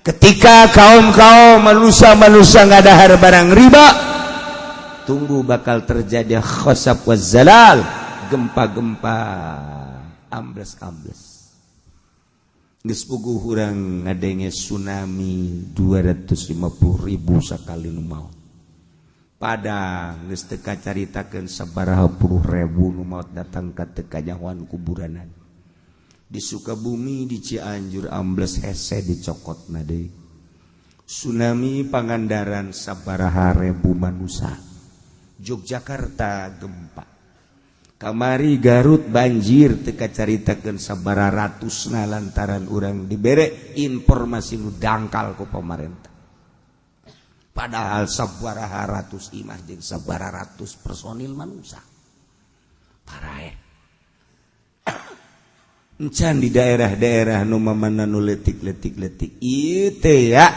ketika kaum-kaum manusia-manusia ngadahar barang riba, tunggu bakal terjadi khosab wazzalal, gempa-gempa, ambles-ambles. Geus puguh urang ngadenge tsunami 250.000 sakali nu maot. Padang geus teu kacaritakeun sabaraha puluh ribu nu maot datang ka teu kanyahoan kuburanan. Di Sukabumi di Cianjur ambles hese dicokotna deui. Tsunami Pangandaran sabaraha ribu manusia. Yogyakarta gempa. Kamari Garut banjir teka caritakeun sabaraha ratusna lantaran urang dibere informasi nu dangkal ku pemerintah. Padahal sabaraha ratus imah jeung sabaraha ratus personil manusia. Parae. Encan di daerah-daerah nu mamana nu letik-letik ieu teh ya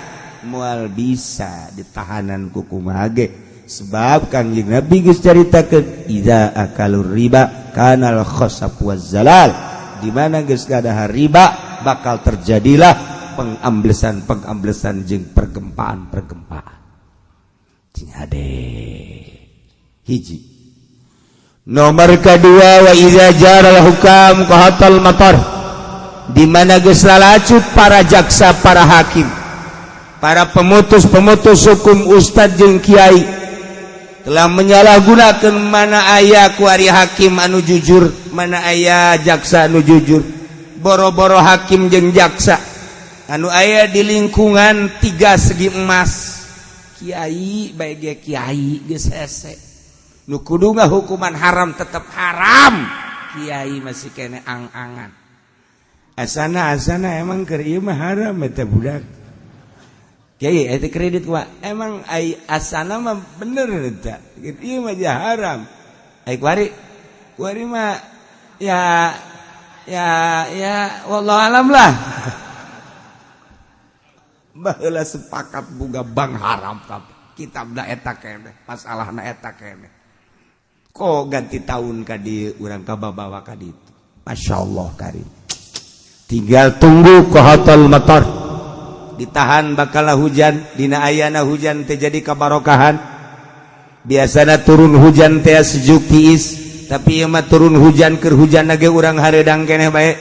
moal bisa ditahanan ku kumaha ge. Sebab Kangjeng Nabi geus caritakeun idza akalur riba kanal khosab wazzalal, di mana geus gadahar riba bakal terjadilah pengamblesan jeung pergempaan. Cing hade. Hiji. Nomor kedua wa idza jaral hukam qahatal matar, di mana geus lalacut para jaksa, para hakim, para pemutus hukum ustad jeung kiai telah menyalahgunakan mana aya ku ari hakim anu jujur, mana aya jaksa anu jujur. Boro-boro hakim jeung jaksa anu aya di lingkungan 3 segi emas. Kiai bae ge kiai geus hese. Nu kudu hukuman haram tetep haram. Kiai masih kene ang-angan. Asana emang keur ieu mah haram eta budak. Kiai itu kredit wa emang ai asana mah bener eta. Ieu mah haram. Ai kuari mah ya wallahu alam lah. Baheula sepakat boga bang haram kitabna eta keneh, masalahna eta keneh. Ko ganti tahun ka dieu urang kababawa ka ditu. Masyaallah karim. Tinggal tunggu qahatal matar. Ditahan bakal hujan, dina ayana hujan teh jadi kabarokahan. Biasana turun hujan teh sejuk tiis, tapi ieu mah turun hujan keur hujan ge urang hareudang keneh bae.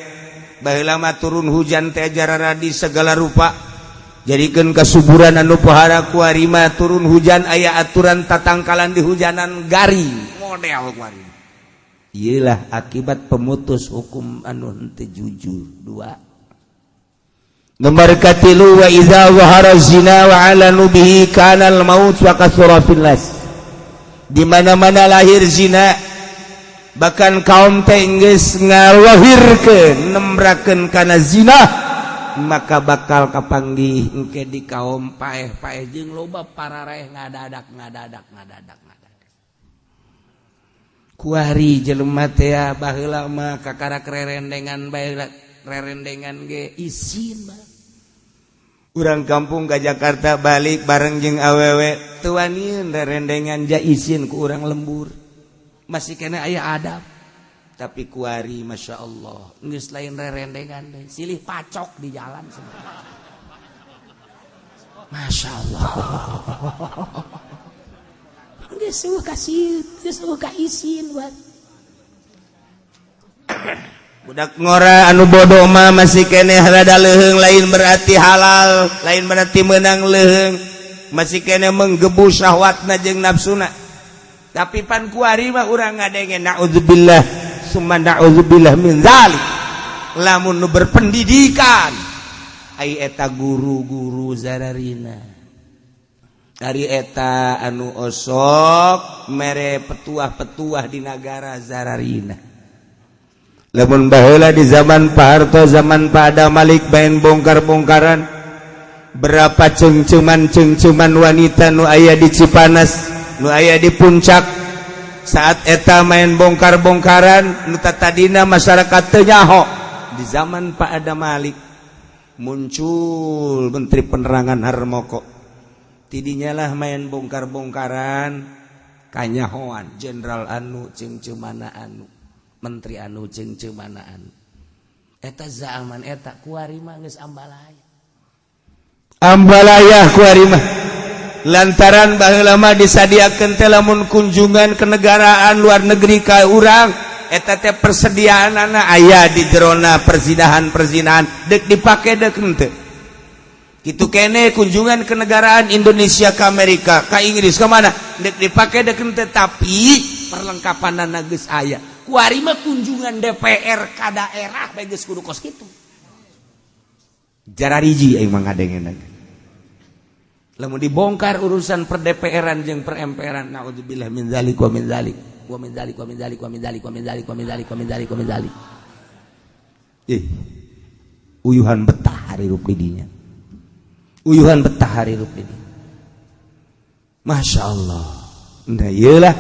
Baheula mah turun hujan teh jarara di segala rupa. Jadikeun kasuburan anu pohara kuari mah turun hujan aya aturan tatangkalan di hujanan garing model kuari. Ieulah akibat pemutus hukum anu henteu jujur. 2. Nomor katilu wa idza zahara zina wa 'alanu bihi kana al-maut wa kasura fil nas. Di mana-mana lahir zina, bahkan kaum teh geus ngawahirkeun nembrakeun kana zina, maka bakal kapanggih engke di kaum paeh-paeh jeung loba parareh ngadadak. Kuari jelema teh baheula mah kakara rerendengan bae rerendengan ge isin mah. Urang kampung ka Jakarta balik bareng jeung awewe teu waniun rerendengan ja isin ku urang lembur. Masih kena aya adab. Tapi kuari Masya Allah geus lain rerendengan deh, silih pacok di jalan semua. Masya Allah. Geus ka isin buat. Budak ngora anu bodoh mah masih keneh rada leuheung, lain berarti halal, lain berarti menang leuheung, masih keneh menggebu syahwatna jeung nafsuna. Tapi pan kuari mah urang ngadenge naudzubillah summa naudzubillah min dzalik. Lamun nu berpendidikan ai eta guru-guru zararina. Ari eta anu osok mere petuah-petuah di negara zararina. Lamun baheula di zaman Pak Harto, zaman Pak Adam Malik main bongkar-bongkaran, berapa cengceman wanita nu aya di Cipanas, nu aya di puncak. Saat eta main bongkar-bongkaran, nu tadina masyarakat teu nyaho. Di zaman Pak Adam Malik muncul Menteri Penerangan Harmoko. Tidinya lah main bongkar-bongkaran kanyahoan jenderal anu cengcemana anu. Menteri anu cengcemanaan eta zaman eta kuari mah geus ambalaya. ambalayah ku ari mah lantaran baheula mah disadiakeun teh lamun kunjungan kenegaraan luar negeri ka urang eta teh persediaanana aya di jerona perzinahan dek dipake dek henteu kitu kene kunjungan kenegaraan Indonesia ke Amerika ke Inggris ke mana dek dipake dek henteu tapi perlengkapanana geus aya ku ari mah kunjungan DPR ka daerah bae geus kudu kos kitu jarariji aing mah ngadengeun lamun dibongkar urusan per DPR-an jeung per MPR-an naudzubillah min zalik wa min zalik wa min zalik wa min zalik wa min zalik wa min zalik wa min zalik wa min zalik wa min zalik uyuhan betah hari rup di dinya uyuhan betah hari rup di dinya Masya Allah nah iyalah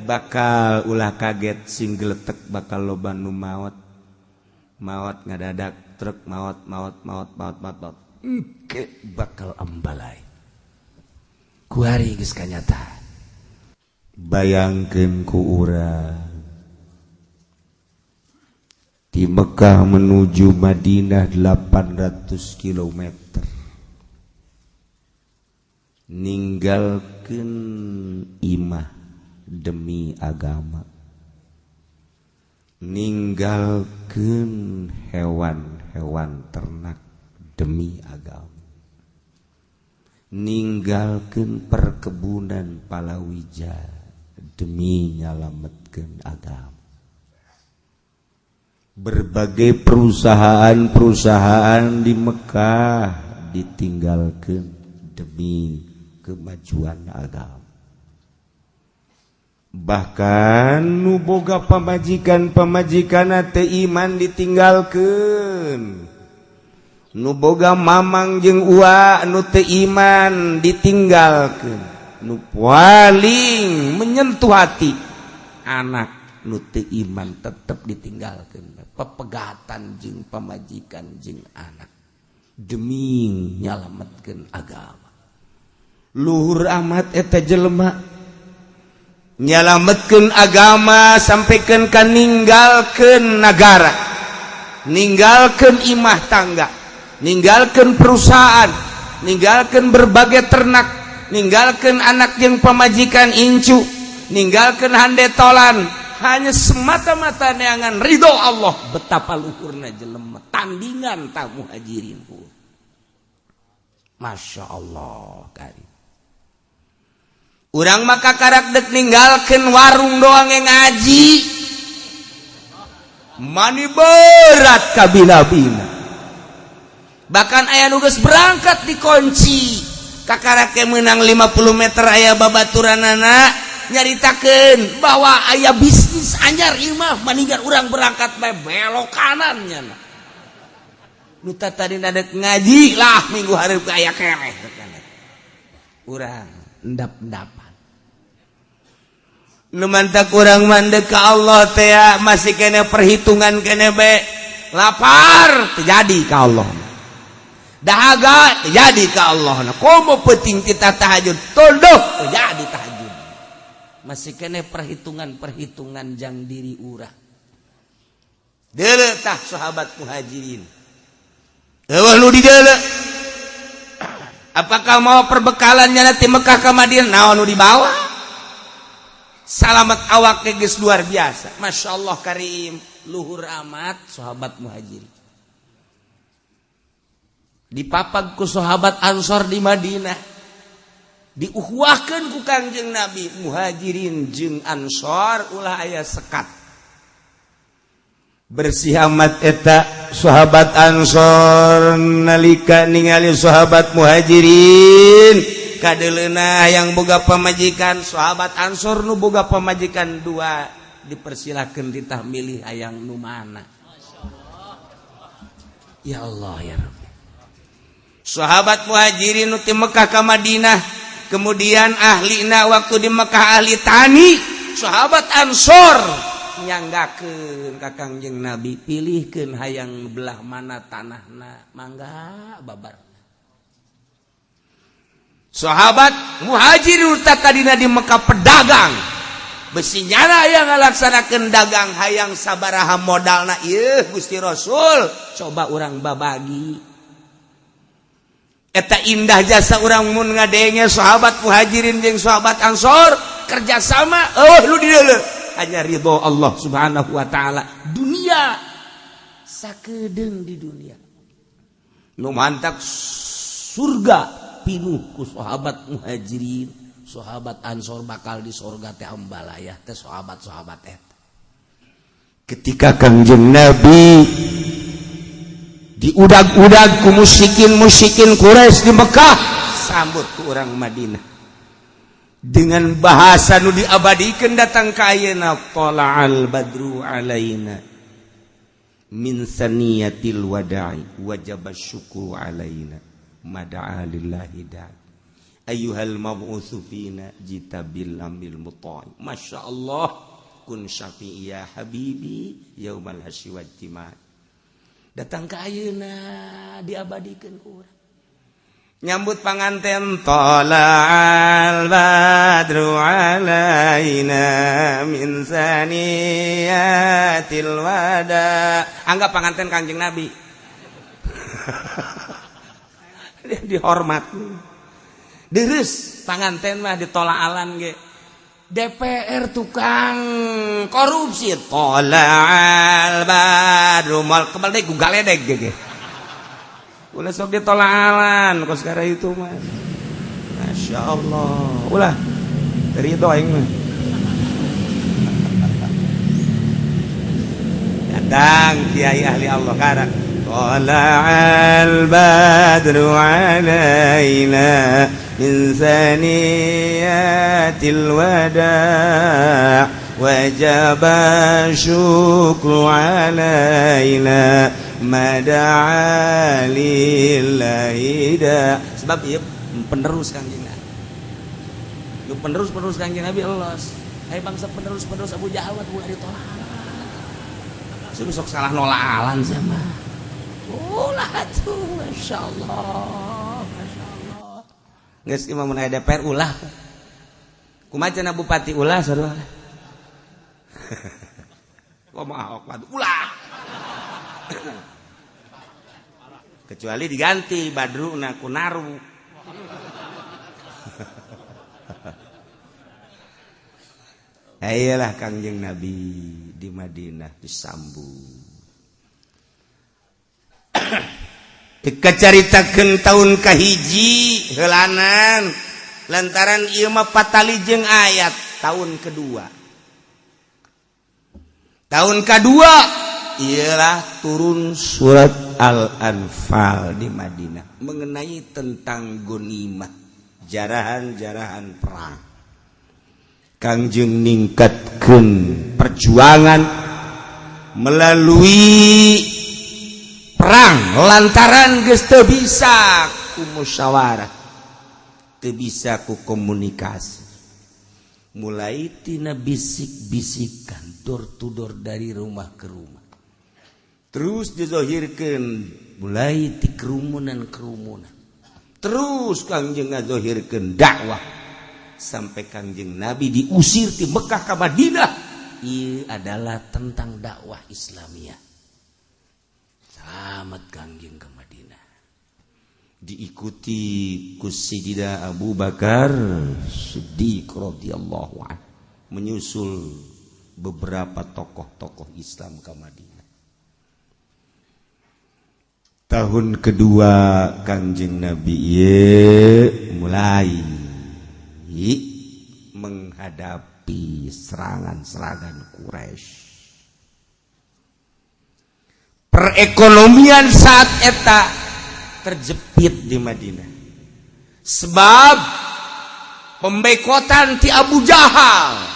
bakal ulah kaget sing geletek bakal loba nu maot ngadadak truk maot engke bakal ambalai kuari geus kanyata bayangkeun ku urang di Mekah menuju Madinah 800 km ninggalkeun imah demi agama ninggalkeun hewan-hewan ternak demi agama ninggalkeun perkebunan palawija demi nyalametkeun agama berbagai perusahaan di Mekah ditinggalkeun demi kemajuan agama bahkan nu boga pamajikan teu iman ditinggalkeun nu boga mamang jeung ua nu teu iman ditinggalkeun nu paling menyentuh hati anak nu teu iman tetep ditinggalkeun pepegatan jeung pamajikan jeung anak demi nyalametkeun agama luhur amat eta jelema nyalametkeun agama sampaikeun ka ninggalkeun nagara ninggalkeun imah tangga ninggalkeun perusahaan ninggalkeun berbagai ternak ninggalkeun anak jeung pamajikan incu ninggalkeun handetolan hanya semata-mata neangan ridho Allah betapa luhurna jelema tandingan tamu hajirin Masya Allah karim urang maka karak dek ninggalkeun warung doang yang ngaji mani berat kabina-bina bahkan aya nu geus berangkat dikunci kakarake menang 50 meter aya babaturanana nyaritakeun bahwa aya bisnis anyar ieu mah maninggal urang berangkat bae belok kanan nya nu tadina dek ngaji lah minggu hareup aya keneh urang endap-endapan nu mantak urang mandek ka Allah teh masih kene perhitungan kene bae lapar terjadi ka Allah dahaga terjadi ke Allah komo penting kita tahajud toldoh terjadi tahajud masih kena perhitungan jang diri urang deuleu tah sahabat muhajirin eueuh nu di deuleu apakah mau perbekalannya nanti Mekah ke Madinah naon nu dibawa salamet awak geus luar biasa Masya Allah karim luhur amat sahabat muhajirin dipapag ku sahabat Ansor di Madinah diuhwahkeun ku Kangjeng Nabi muhajirin jeung Ansor ulah aya sekat bersih amat eta sahabat Ansor nalika ningali sahabat muhajirin kadeleuna yang boga pamajikan sahabat Ansor nu boga pamajikan dua dipersilakeun ditah milih hayang nu mana ya Allah ya Rabbi sahabat muhajirin nu ti Mekah ka Madinah kemudian ahlina waktu di Mekah ahli tani sahabat Ansor nyanggakeun ka Kangjeng Nabi pilihkeun hayang belah mana tanahna mangga babar sahabat muhajirin takadina di Mekah pedagang besi nyana yang ngalaksanakeun dagang hayang sabaraha modalna ieu Gusti Rasul coba urang babagi eta indah jasa urang mun ngadenge sahabat muhajirin jeung sahabat ansor kerjasama lu di dieu hanya ridho Allah subhanahu wa ta'ala dunia sakedeung di dunia nu mantak surga pinuh ku sahabat muhajirin sahabat ansor bakal di surga teh ambalayah teh sahabat-sahabat eta ketika Kangjeng Nabi diudag-udag ku musikin Quraisy di Mekah sambut ku orang Madinah dengan bahasa nu diabadikeun datang ka ayeuna tala'al badru alaina min saniyatil wada'i wajaba syukru alaina mada'a lillahi da'i ayyuhal mab'utsu fina jitabil ambil muta'i masyaallah kun syafi'i ya habibi yaumal hasyi wal jima' datang ke ayeuna diabadikeun urang nyambut panganten tala'al badru alaina min saniyatil wada anggap panganten Kangjeng Nabi dihormat deres panganten mah ditolaalan ge DPR tukang korupsi tala'al badru mal kebal deh gugaledeg ge ulah sok ditolaalan kos gara itu mah Masya Allah ulah ridho aing mah datang kiai ahli Allah karang tala'al badru alaina min saniyatil wada' wajaba syukru alaina mada'a lillahi da sebab ieu penerus Kangjeng Nabi lu penerus Kangjeng Nabi Allah hai bangsa penerus Abu Jahal bukan ditolak sudah sok salah nolaalan sama ulah tuh Masya Allah geus imam mun aya DPR ulah kumaha cenah bupati ulah sarua kumaha ulah kecuali diganti badruna ku naru ayolah Kangjeng Nabi di Madinah disambut dikacaritakeun taun kahiji heulanan lantaran ieu mah patali jeung ayat tahun kedua ialah turun surat Al-Anfal di Madinah mengenai tentang ghanimah jarahan-jarahan perang Kangjeng ningkatkeun perjuangan melalui perang lantaran geus teu bisa ku musyawarah teu bisa ku komunikasi mulai tina bisik-bisikan door to door dari rumah ke rumah terus dizahirkeun mulai ti kerumunan terus Kangjeng ngazahirkeun dakwah sampai Kangjeng Nabi diusir di Mekah ke Madinah ieu adalah tentang dakwah Islamiyah selamat Kangjeng ke Madinah diikuti ku Sayyidina Abu Bakar Siddiq radhiyallahu anhu menyusul beberapa tokoh-tokoh Islam ke Madinah. Tahun kedua Kangjeng Nabi mulai menghadapi serangan-serangan Quraisy. Perekonomian saat eta terjepit di Madinah. Sebab pemboikotan ti Abu Jahal.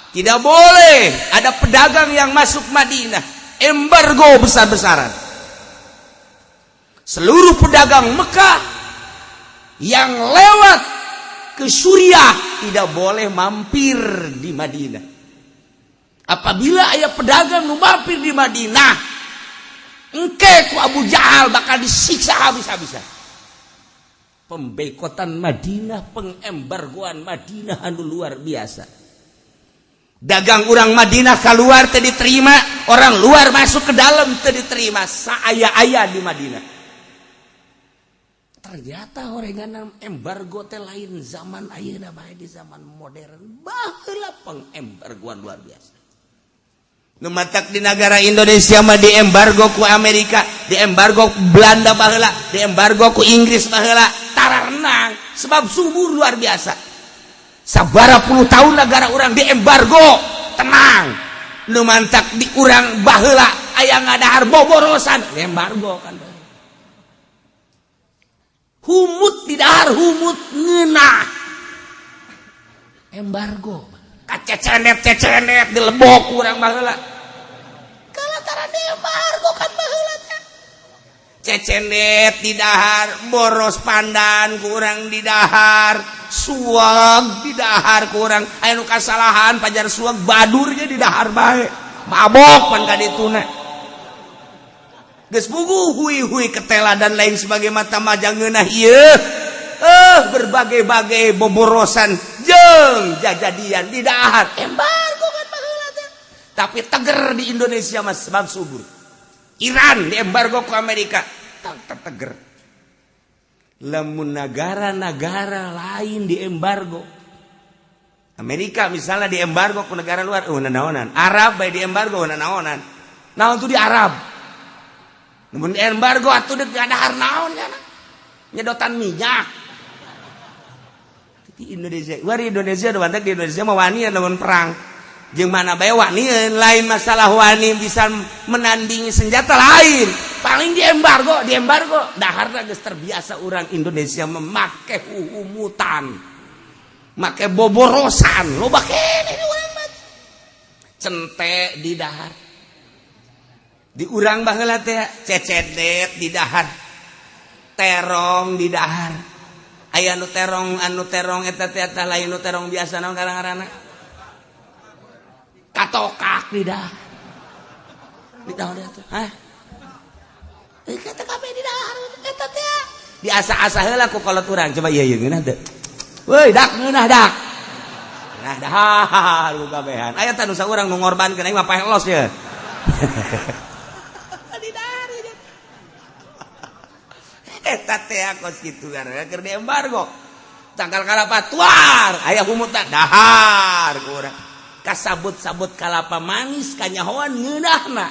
Tidak boleh ada pedagang yang masuk Madinah. Embargo besar-besaran. Seluruh pedagang Mekah yang lewat ke Suriah tidak boleh mampir di Madinah. Apabila ada pedagang nu mampir di Madinah, engke ku Abu Jahal bakal disiksa habis-habisan. Pemboikotan Madinah, pengembargoan Madinah anu luar biasa. Dagang orang Madinah keluar teu diterima, orang luar masuk ke dalam teu diterima. Saaya-aya di Madinah. ternyata orengan embargo teh lain zaman ayeuna bae di zaman modern baheula pengembargoan luar biasa. Nu matak di negara Indonesia mah di embargo ku Amerika, di embargo ku Belanda baheula, di embargo ku Inggris baheula, tararenang sebab subur luar biasa. Sabara puluh tahun negara orang di embargo tenang. Nu mantak di urang baheula aya ngadahar boborosan, di embargo kan. Humut di dahar humut ngeunah embargo kacecenet dilebok urang baheula kalantaran di embargo kan baheula teh cecenet di dahar boros pandan ku urang di dahar suag di dahar ku urang aya nu kasalahan pajar suag badur ge di dahar bae mabok pan ka dituna geus bugu hui-hui ketela dan lain sebagai mata majang ngeunah ieu berbagai-bagai boborosan jeung jajadian di dahar embargo kan baheula teh tapi teger di Indonesia mas sebab subur. Iran di embargo ku Amerika teger. Lamun negara-negara lain di embargo Amerika misalnya di embargo ku negara luar naonan Arab bae di embargo naonan naon tuh di Arab. Namun embargo atuh deuk ngadahar naon kana? Nyedotan minyak. Di Indonesia, wari Indonesia do bantek di Indonesia mah wani lamun perang. Jeung mana bae wani lain masalah wani bisa menandingi senjata lain. Paling di embargo daharna geus terbiasa orang Indonesia memake humutan. Make boborosan, loba keneh urang mah. Cente di dahar. Di urang baheula teh cecedet di dahar terong di dahar aya anu terong eta teh lain nu terong biasa naon ngaranna katokak di dahar di dahar eta kata kabeh di dahar eta teh diasa-asa heula ku kolot urang coba ieu ngeunah teh weuy dak ngeunah dak nah dahar ku kabehan aya teh nu saurang nu ngorbankeun aing mah paelos ye eta teh kos kitu gara keur di embargo tanggal kalapa tuar aya humutan dahar ku urang kasabut-sabut kalapa manis kanyahoan ngeunahna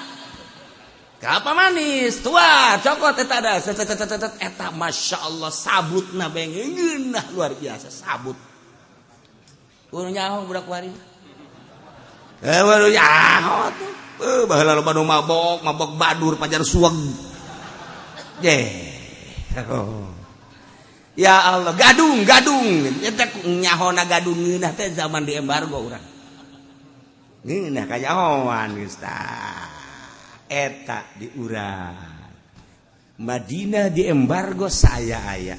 kalapa manis tuar cokot eta da eta masyaallah sabutna bae ngeunah luar biasa sabut urang nyaho budak wari baru nyaho baheula loba nu mabok badur pajar sueg ya Allah gadung eta nyahona gadung ngeunah teh zaman di embargo urang ngeunah kanyahoan geus tah eta di urang Madinah di embargo saya aya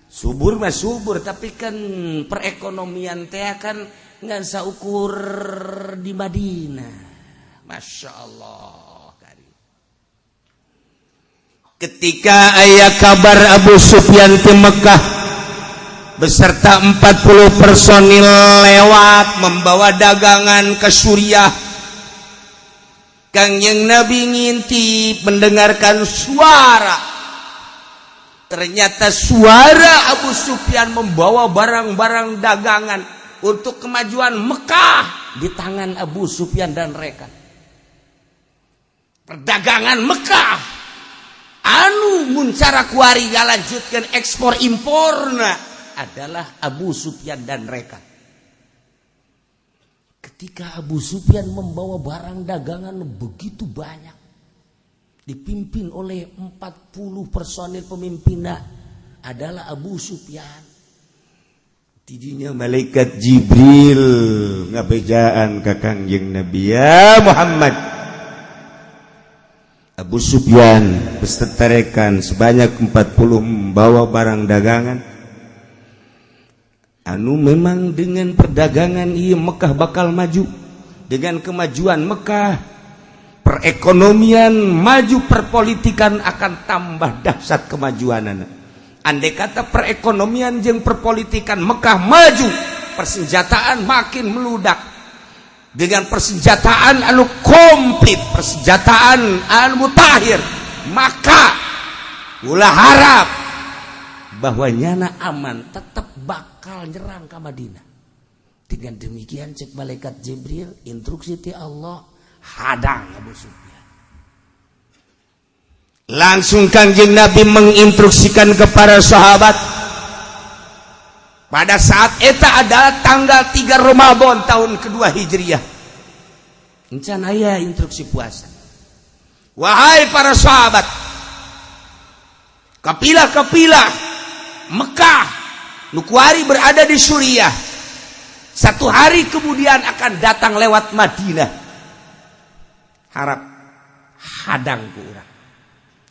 subur mah subur tapi kan perekonomian teh kan ngan saukur di Madinah Masya Allah. Ketika aya kabar Abu Sufyan ke Mekah beserta 40 personil lewat membawa dagangan ke Suriah, Kangjeng Nabi ngintip mendengarkan suara. Ternyata suara Abu Sufyan membawa barang-barang dagangan untuk kemajuan Mekah di tangan Abu Sufyan dan rekan. Perdagangan Mekah anu muncara kuari ngalanjutkeun ekspor imporna adalah Abu Sufyan dan rekan. Ketika Abu Sufyan membawa barang dagangan begitu banyak, dipimpin oleh 40 personil pemimpinnya adalah Abu Sufyan. Tidinya malaikat Jibril ngabejaan ka Kangjeng Nabi ya Muhammad. Abu Sufyan beserta rekan sebanyak 40 membawa barang dagangan. Anu memang dengan perdagangan ieu Mekah bakal maju. Dengan kemajuan Mekah, perekonomian maju, perpolitikan akan tambah dahsyat kemajuanana. Andai kata perekonomian jeung perpolitikan Mekah maju, persenjataan makin meludak. Dengan persenjataan anu komplit, persenjataan anu mutakhir, maka ulah harap bahwa nyana aman tetap bakal nyerang ke Madinah. Dengan demikian cek malaikat Jibril instruksi ti Allah hadang Abu Sufyan. Langsung Kangjeng Nabi menginstruksikan kepada sahabat. Pada saat eta adalah tanggal 3 Ramadan tahun kedua Hijriah. Encan aya instruksi puasa. Wahai para sahabat, kapilah-kapilah Mekah nukuari berada di Suriah. 1 hari kemudian akan datang lewat Madinah. Harap hadang ku urang.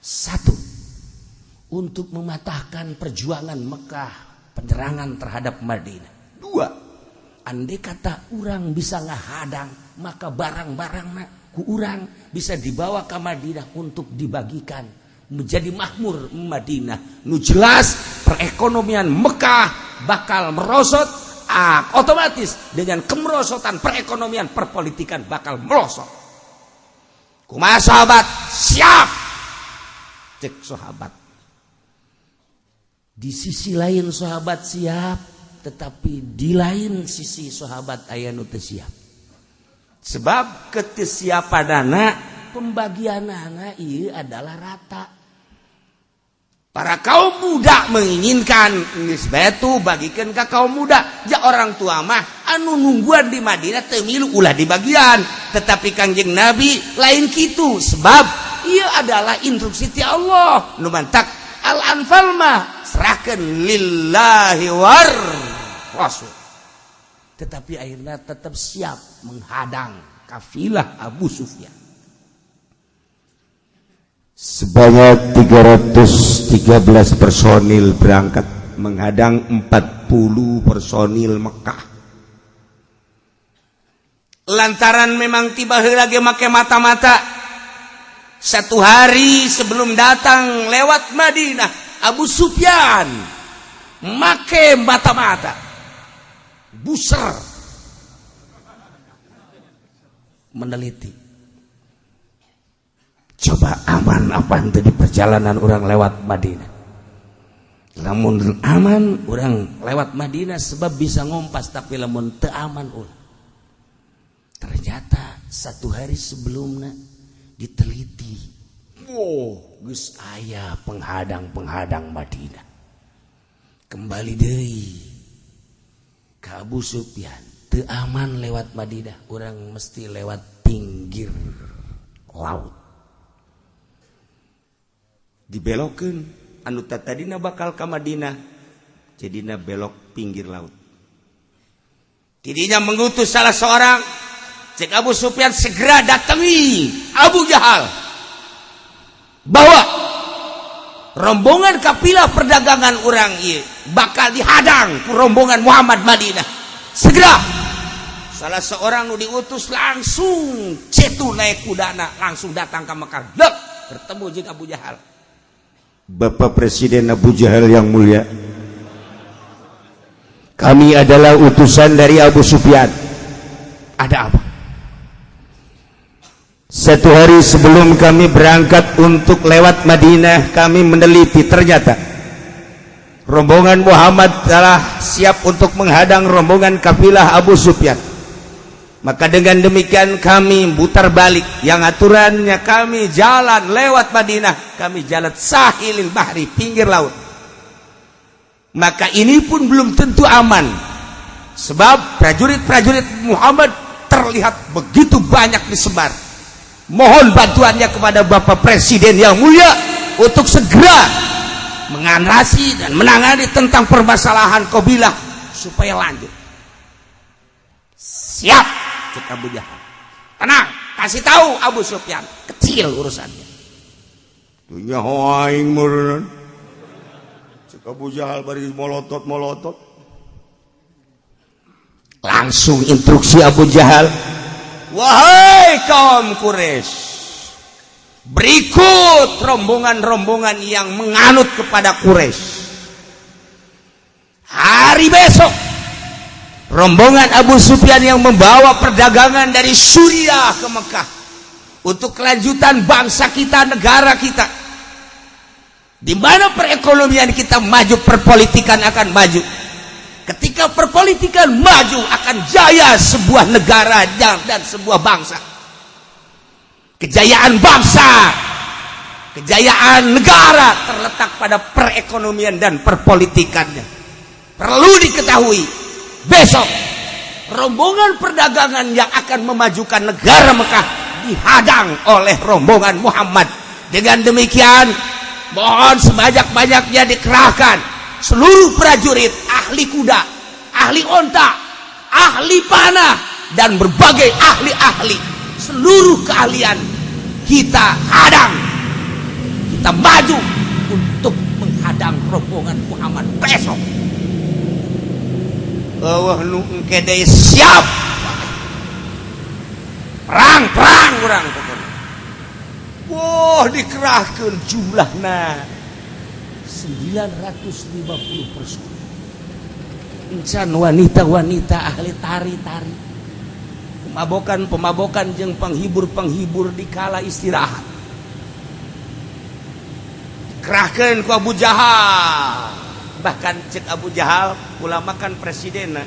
1. Untuk mematahkan perjuangan Mekah, penyerangan terhadap Madinah. 2. Andai kata urang bisa ngahadang, maka barang-barang ku urang bisa dibawa ke Madinah untuk dibagikan menjadi makmur Madinah. Nu jelas perekonomian Mekah bakal merosot, otomatis dengan kemerosotan perekonomian perpolitikan bakal merosot. Kumaha sahabat? Siap. Cek sahabat. Di sisi lain sahabat siap, tetapi di lain sisi sahabat aya nu teu siap. Sebab ketesiapanana pembagianana ieu adalah rata. Para kaum muda menginginkan geus batu bagikeun ka kaum muda. Ja orang tua mah anu nungguan di Madinah teu milu ulah di bagian, tetapi Kangjeng Nabi lain kitu sebab ieu adalah instruksi ti Allah. Nu mantak al-anfal mah serahkeun lillahi war rasul. Tetapi akhirnya tetap siap menghadang kafilah Abu Sufyan. Sebanyak 313 personil berangkat menghadang 40 personil Mekah. Lantaran memang tiba heula ge make mata-mata. 1 hari sebelum datang lewat Madinah, Abu Sufyan make mata-mata. Buser meneliti, coba aman apa ente di perjalanan orang lewat Madinah. Lamun aman orang lewat Madinah sebab bisa ngompas, tapi lamun teu aman ulah. Ternyata 1 hari sebelumnya diteliti, geus aya penghadang-penghadang Madinah. Kembali deui ka Abu Sufyan, teu aman lewat Madinah, orang mesti lewat pinggir laut. Dibelokeun anu tadina bakal ka Madinah, jadina belok pinggir laut. Tidinya mengutus salah seorang, cek Abu Sufyan segera datangi Abu Jahal, bawa rombongan kapilah perdagangan orang ieu bakal dihadang ku rombongan Muhammad Madinah. Segera salah seorang nu diutus langsung cetu naik kudana langsung datang ke Mekah. Dek bertemu jeung Abu Jahal. Bapak Presiden Abu Jahal yang mulia, kami adalah utusan dari Abu Sufyan. Ada apa? 1 hari sebelum kami berangkat untuk lewat Madinah, kami meneliti, ternyata rombongan Muhammad telah siap untuk menghadang rombongan kafilah Abu Sufyan. Maka dengan demikian kami putar balik, yang aturannya kami jalan lewat Madinah, kami jalan sahilil bahri, pinggir laut. Maka ini pun belum tentu aman, sebab prajurit-prajurit Muhammad terlihat begitu banyak disebar. Mohon bantuannya kepada Bapak Presiden yang mulia untuk segera mengatasi dan menangani tentang permasalahan kabilah supaya lanjut. Siap, cek Abu Jahal. Tenang, kasih tahu Abu Sufyan, kecil urusannya. Dunya aing meureun. Cek Abu Jahal bari molotot. Langsung instruksi Abu Jahal, wahai kaum Quraisy, berikut rombongan-rombongan yang menganut kepada Quraisy. Hari besok rombongan Abu Sufyan yang membawa perdagangan dari Suriah ke Mekah untuk kelanjutan bangsa kita, negara kita. Di mana perekonomian kita maju, perpolitikan akan maju. Ketika perpolitikan maju, akan jaya sebuah negara dan sebuah bangsa. Kejayaan bangsa, kejayaan negara terletak pada perekonomian dan perpolitikannya. Perlu diketahui, besok rombongan perdagangan yang akan memajukan negara Mekah dihadang oleh rombongan Muhammad. Dengan demikian, mohon sebanyak-banyaknya dikerahkan seluruh prajurit, ahli kuda, ahli onta, ahli panah, dan berbagai ahli-ahli. Seluruh keahlian kita hadang, kita maju untuk menghadang rombongan Muhammad besok. Allah nu engke deui siap. Perang urang pokoknya. Wah, dikerahkeun jumlahna 950 personil. Insan wanita-wanita ahli tari-tari. Pemabokan jeung penghibur-penghibur di kala istirahat. Dikerahkeun ku Abu Jahal. Bahkan cek Abu Jahal ulamakan presiden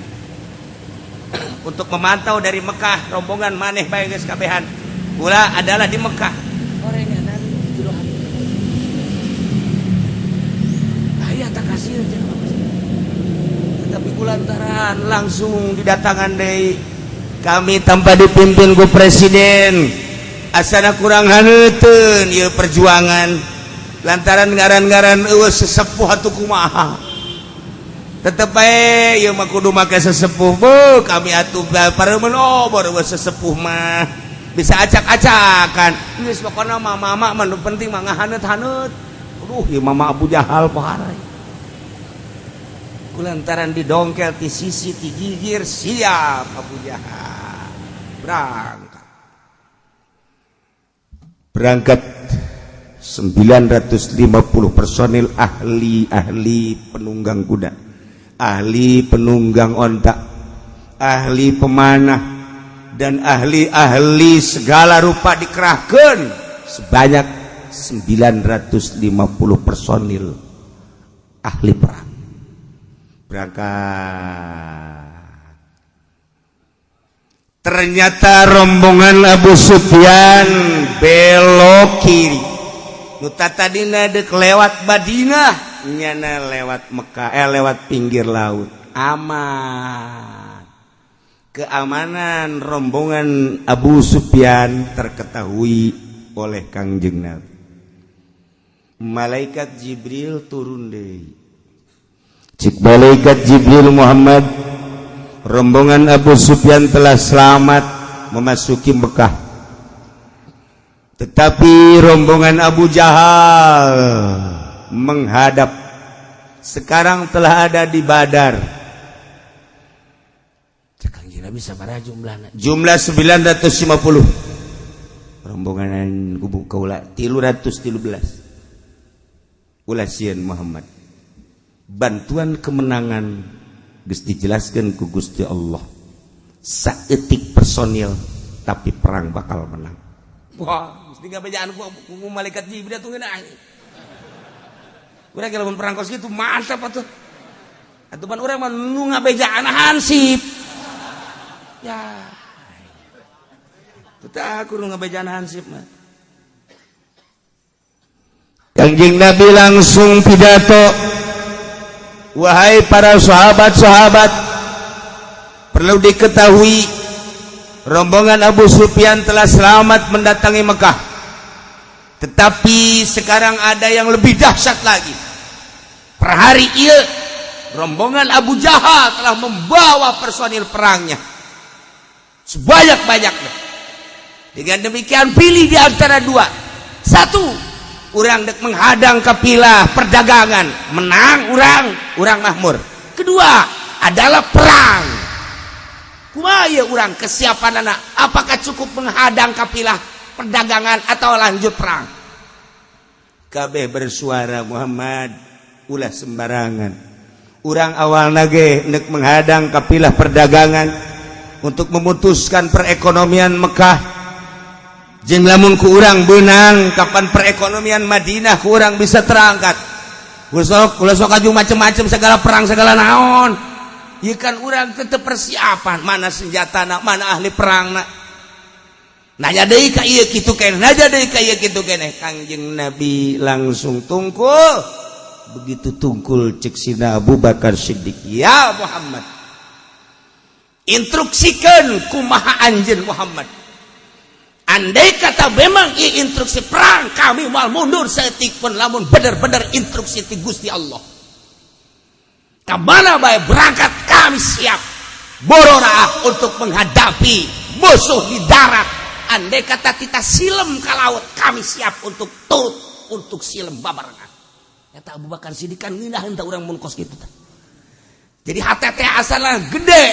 untuk memantau dari Mekah rombongan maneh bae geus kabehan. Ulah adalah di Mekah. Orangnya nanti juruhan. Aya tak kasih aja. Tapi kulantaran langsung didatangan deui kami tanpa dipimpin ku presiden. Asana kurang haneuteun ieu perjuangan. Lantaran ngaran-ngaran eueuh sesepuh atuh kumaha. Tetep bae ieu mah kudu make sesepuh. Beuh kami atuh pareumeuh obor eueuh sesepuh mah. Bisa acak-acakan. Geus pokona mama mah nu penting mah ngahaneut-haneut. Aduh, ieu mama Abu Jahal paharai. Kulantaran didongkel ti sisi ti gigir siap Abu Jahal. Berangkat 950 personil ahli penunggang kuda, ahli penunggang onta, ahli pemanah, dan ahli segala rupa dikerahkan sebanyak 950 personil ahli perang. Berangkat. Ternyata rombongan Abu Sufyan belok kiri. Nu tadina deuk lewat Madinah, nyana lewat Mekah, lewat pinggir laut. Aman. Keamanan rombongan Abu Sufyan terketahui oleh Kangjeng Nabi. Malaikat Jibril turun deui. Cik malaikat Jibril Muhammad, rombongan Abu Sufyan telah selamat memasuki Mekah. Tetapi rombongan Abu Jahal menghadap. Sekarang telah ada di Badar. Cekang kira bisa berapa jumlahnya? Jumlah 950. Rombongan kubu kaula 313. Ulah sieun Muhammad. Bantuan kemenangan geus dijelaskeun ku Gusti Allah. Saeutik personil tapi perang bakal menang. Wah, mesti ngabejaan ku malaikat Jibril tuh ngeunah. Urang lamun perang kos kitu mantap atuh. Atuh pan urang mah nu ngabejaan hansip. Ya. Teu aku nu ngabejaan hansip mah. Kangjeng Nabi langsung pidato. Wahai para sahabat-sahabat, perlu diketahui rombongan Abu Sufyan telah selamat mendatangi Mekah. Tetapi sekarang ada yang lebih dahsyat lagi. Per hari ini rombongan Abu Jahal telah membawa personil perangnya sebanyak-banyaknya. Dengan demikian pilih di antara dua. Satu, urang dek menghadang kafilah perdagangan, menang urang mahmur. Kedua adalah perang. Kumaha urang kesiapan anak? Apakah cukup menghadang kafilah perdagangan atau lanjut perang? Kabeh bersuara Muhammad, ulah sembarangan. Urang awal nage dek menghadang kafilah perdagangan untuk memutuskan perekonomian Mekah. Jeung lamun ku urang beunang kapan perekonomian Madinah ku urang bisa terangkat. ulah sok aju macem-macem segala perang segala naon. Ieu kan urang tetep persiapan, mana senjatana, mana ahli perangna. Nanya deui ka ieu kitu keneh, nanya deui ka ieu kitu keneh. Kangjeng Nabi langsung tungkul. Begitu tungkul cek sina Abu Bakar Siddiq, ya Muhammad, instruksikan kumaha anjeun Muhammad. Andai kata memang ieu instruksi perang, kami moal mundur saeutik pun lamun bener-bener instruksi ti Gusti Allah. Ka mana bae berangkat kami siap bororaah untuk menghadapi musuh di darat. Andai kata kita silem ka laut, kami siap untuk turut untuk silem babarengan. Eta Abu Bakar Siddiq kan ngindahan ta urang mun kos kitu teh. Jadi hati teh asalna gede.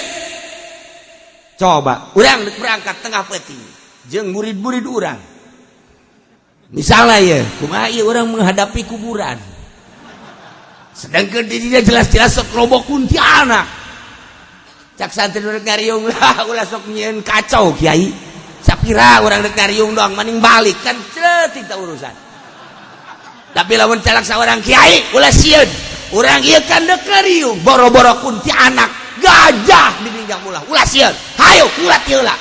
Coba urang berangkat tengah peuting jeung murid-murid urang. Misalnya ya, kumaha ieu urang menghadapi kuburan. Sedangkan dirinya jelas-jelas sok loba kuntilanak. Cak santri rek ngariung lah ulah sok nyieun kacau kiai. Sapira urang rek ngariung doang maning balik kan ceut urusan. Tapi lamun calak saurang kiai ulah sieun. Urang ieu kan deuk ngariung boro-boro kuntilanak gajah di pinggang ulah. Ulah sieun. Hayu kulat ieu lah.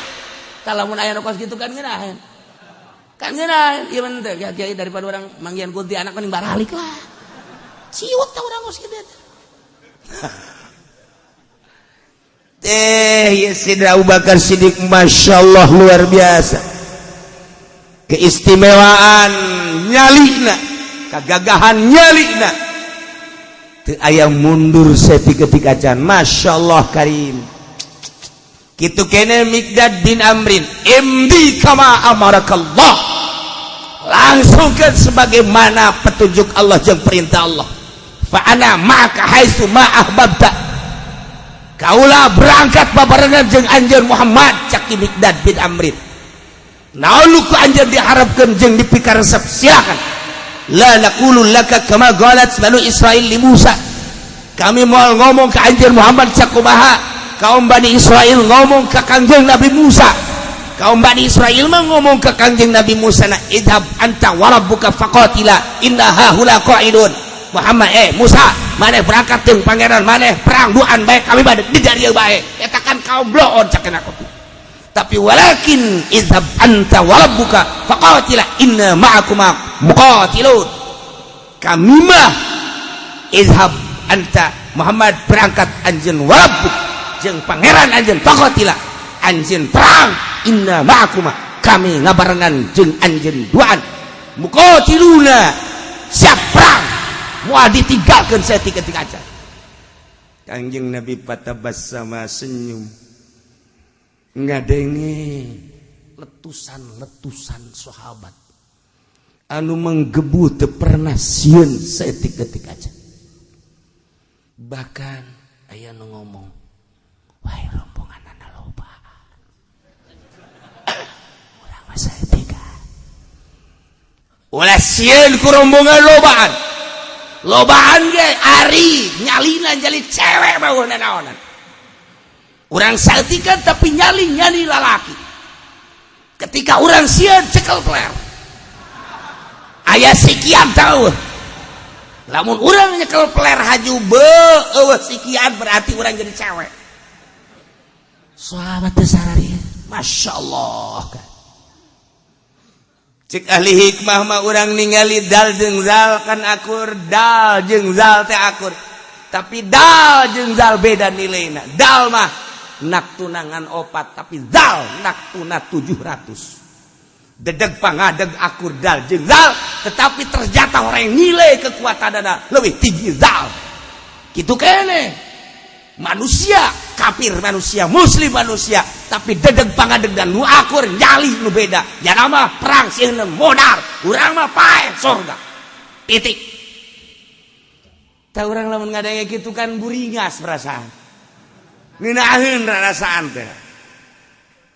Kalau aya nu kos gitu kan ngeunaheun. Kan ngeunaheun ieu mah teh kiai daripada orang manggihan kuntilanak mending baralik lah. Ciut tah urang kos kitu. Ya Sayyidina Abu Bakar Siddiq masyaallah luar biasa. Keistimewaan nyalina, kagagahan nyalina. Teu aya mundur saeutik-eutik acan, masyaallah karim. Kitu kene Miqdad bin Amrin, imdi kama amarakallah. Langsungkan sebagaimana petunjuk Allah jeung perintah Allah. Fa ana ma'aka haitsu ma ahbabta. Kaulah berangkat babarengan jeung anjeun Muhammad cak Miqdad bin Amrin. Naon ku anjeun diharapkeun jeung dipikaresep silakan. La naqulu laka kama qalat Banu Israil li Musa. Kami moal ngomong ka anjeun Muhammad cak kumaha kaum Bani Israel ngomong ke Kangjeng Nabi Musa. Kaum Bani Israel mah ngomong ke Kangjeng Nabi Musa, na idhab anta wa rabbuka faqatila inna haula qa'idun. Muhammad Musa, maneh berangkat jeung pangeran maneh perang duaan bae kami bade di dieu bae. Eta kan kaum bloon cakeuna kopi. Tapi walakin idhab anta wa rabbuka faqatila inna ma'akuma muqatilun. Kami mah idhab anta Muhammad berangkat anjeun wa rabbuka jeung pangeran anjeun faqatila anjeun perang inna ma'akuma kami ngabarengan jeung anjeun duaan muqatiluna siap perang moal ditinggalkeun saeutik-eutik aja. Kangjeng Nabi patabassama senyum ngadenge letusan-letusan sahabat anu menggebu teu pernah sieun saeutik-eutik aja. Bahkan aya nu ngomong, wah rombongan anak loba. Urang mah saeutik. Ulah sieun ku rombongan lobaan. Lobaan ge ari nyalina jadi cewek baheuna naonan. Urang saeutik tapi nyali lalaki. Ketika urang sieun cekel pler. Aya sikian tahu. Lamun urang nyekel pler haju eueuh sikian berarti urang jadi cewek. Sahabat teh sarari, masyaallah. Cik ahli hikmah mah urang ningali dal jeung zal kan akur, dal jeung zal teh akur. Tapi dal jeung zal beda nilaina. Dal mah nak tunangan 4 tapi zal nak tuna 700. Dedeg pangadeg akur dal jeung zal, tetapi ternyata orang nilai kekuatanana lebih tinggi zal. Kitu keneh. Manusia kafir manusia, muslim manusia, tapi dedeg pangadeg dan nu akur nyali nu beda. Jangan mah perang sieun modal, urang mah pae surga. Titik. Tah urang lamun ngadenge kitu kan buringas perasaan. Ngeunaheun rasaan teh.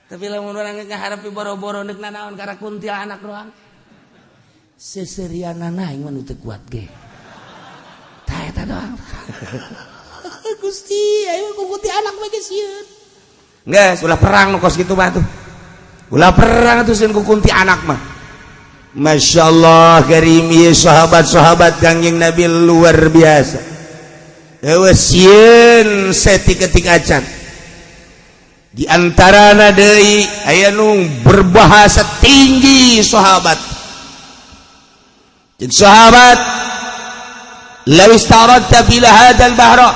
Tapi lamun urang ngaharapi boro-boro neuk nanaon kara kuntilanak doang. Seserianana aing mah nu teu kuat ge. Tah eta doang. Gusti, ayo ku kuntilanak mah ge sieun. Geus ulah perang nu kos kitu mah tuh. Ulah perang atuh sieun ku kuntilanak mah. Masya Allah karim ieu sahabat-sahabat Kangjeng Nabi luar biasa. Eueus sieun saeutik-eutik acan. Di antarana deui aya nu berbahasa tinggi sahabat. Jeung sahabat law istaradta bil hadzal bahra,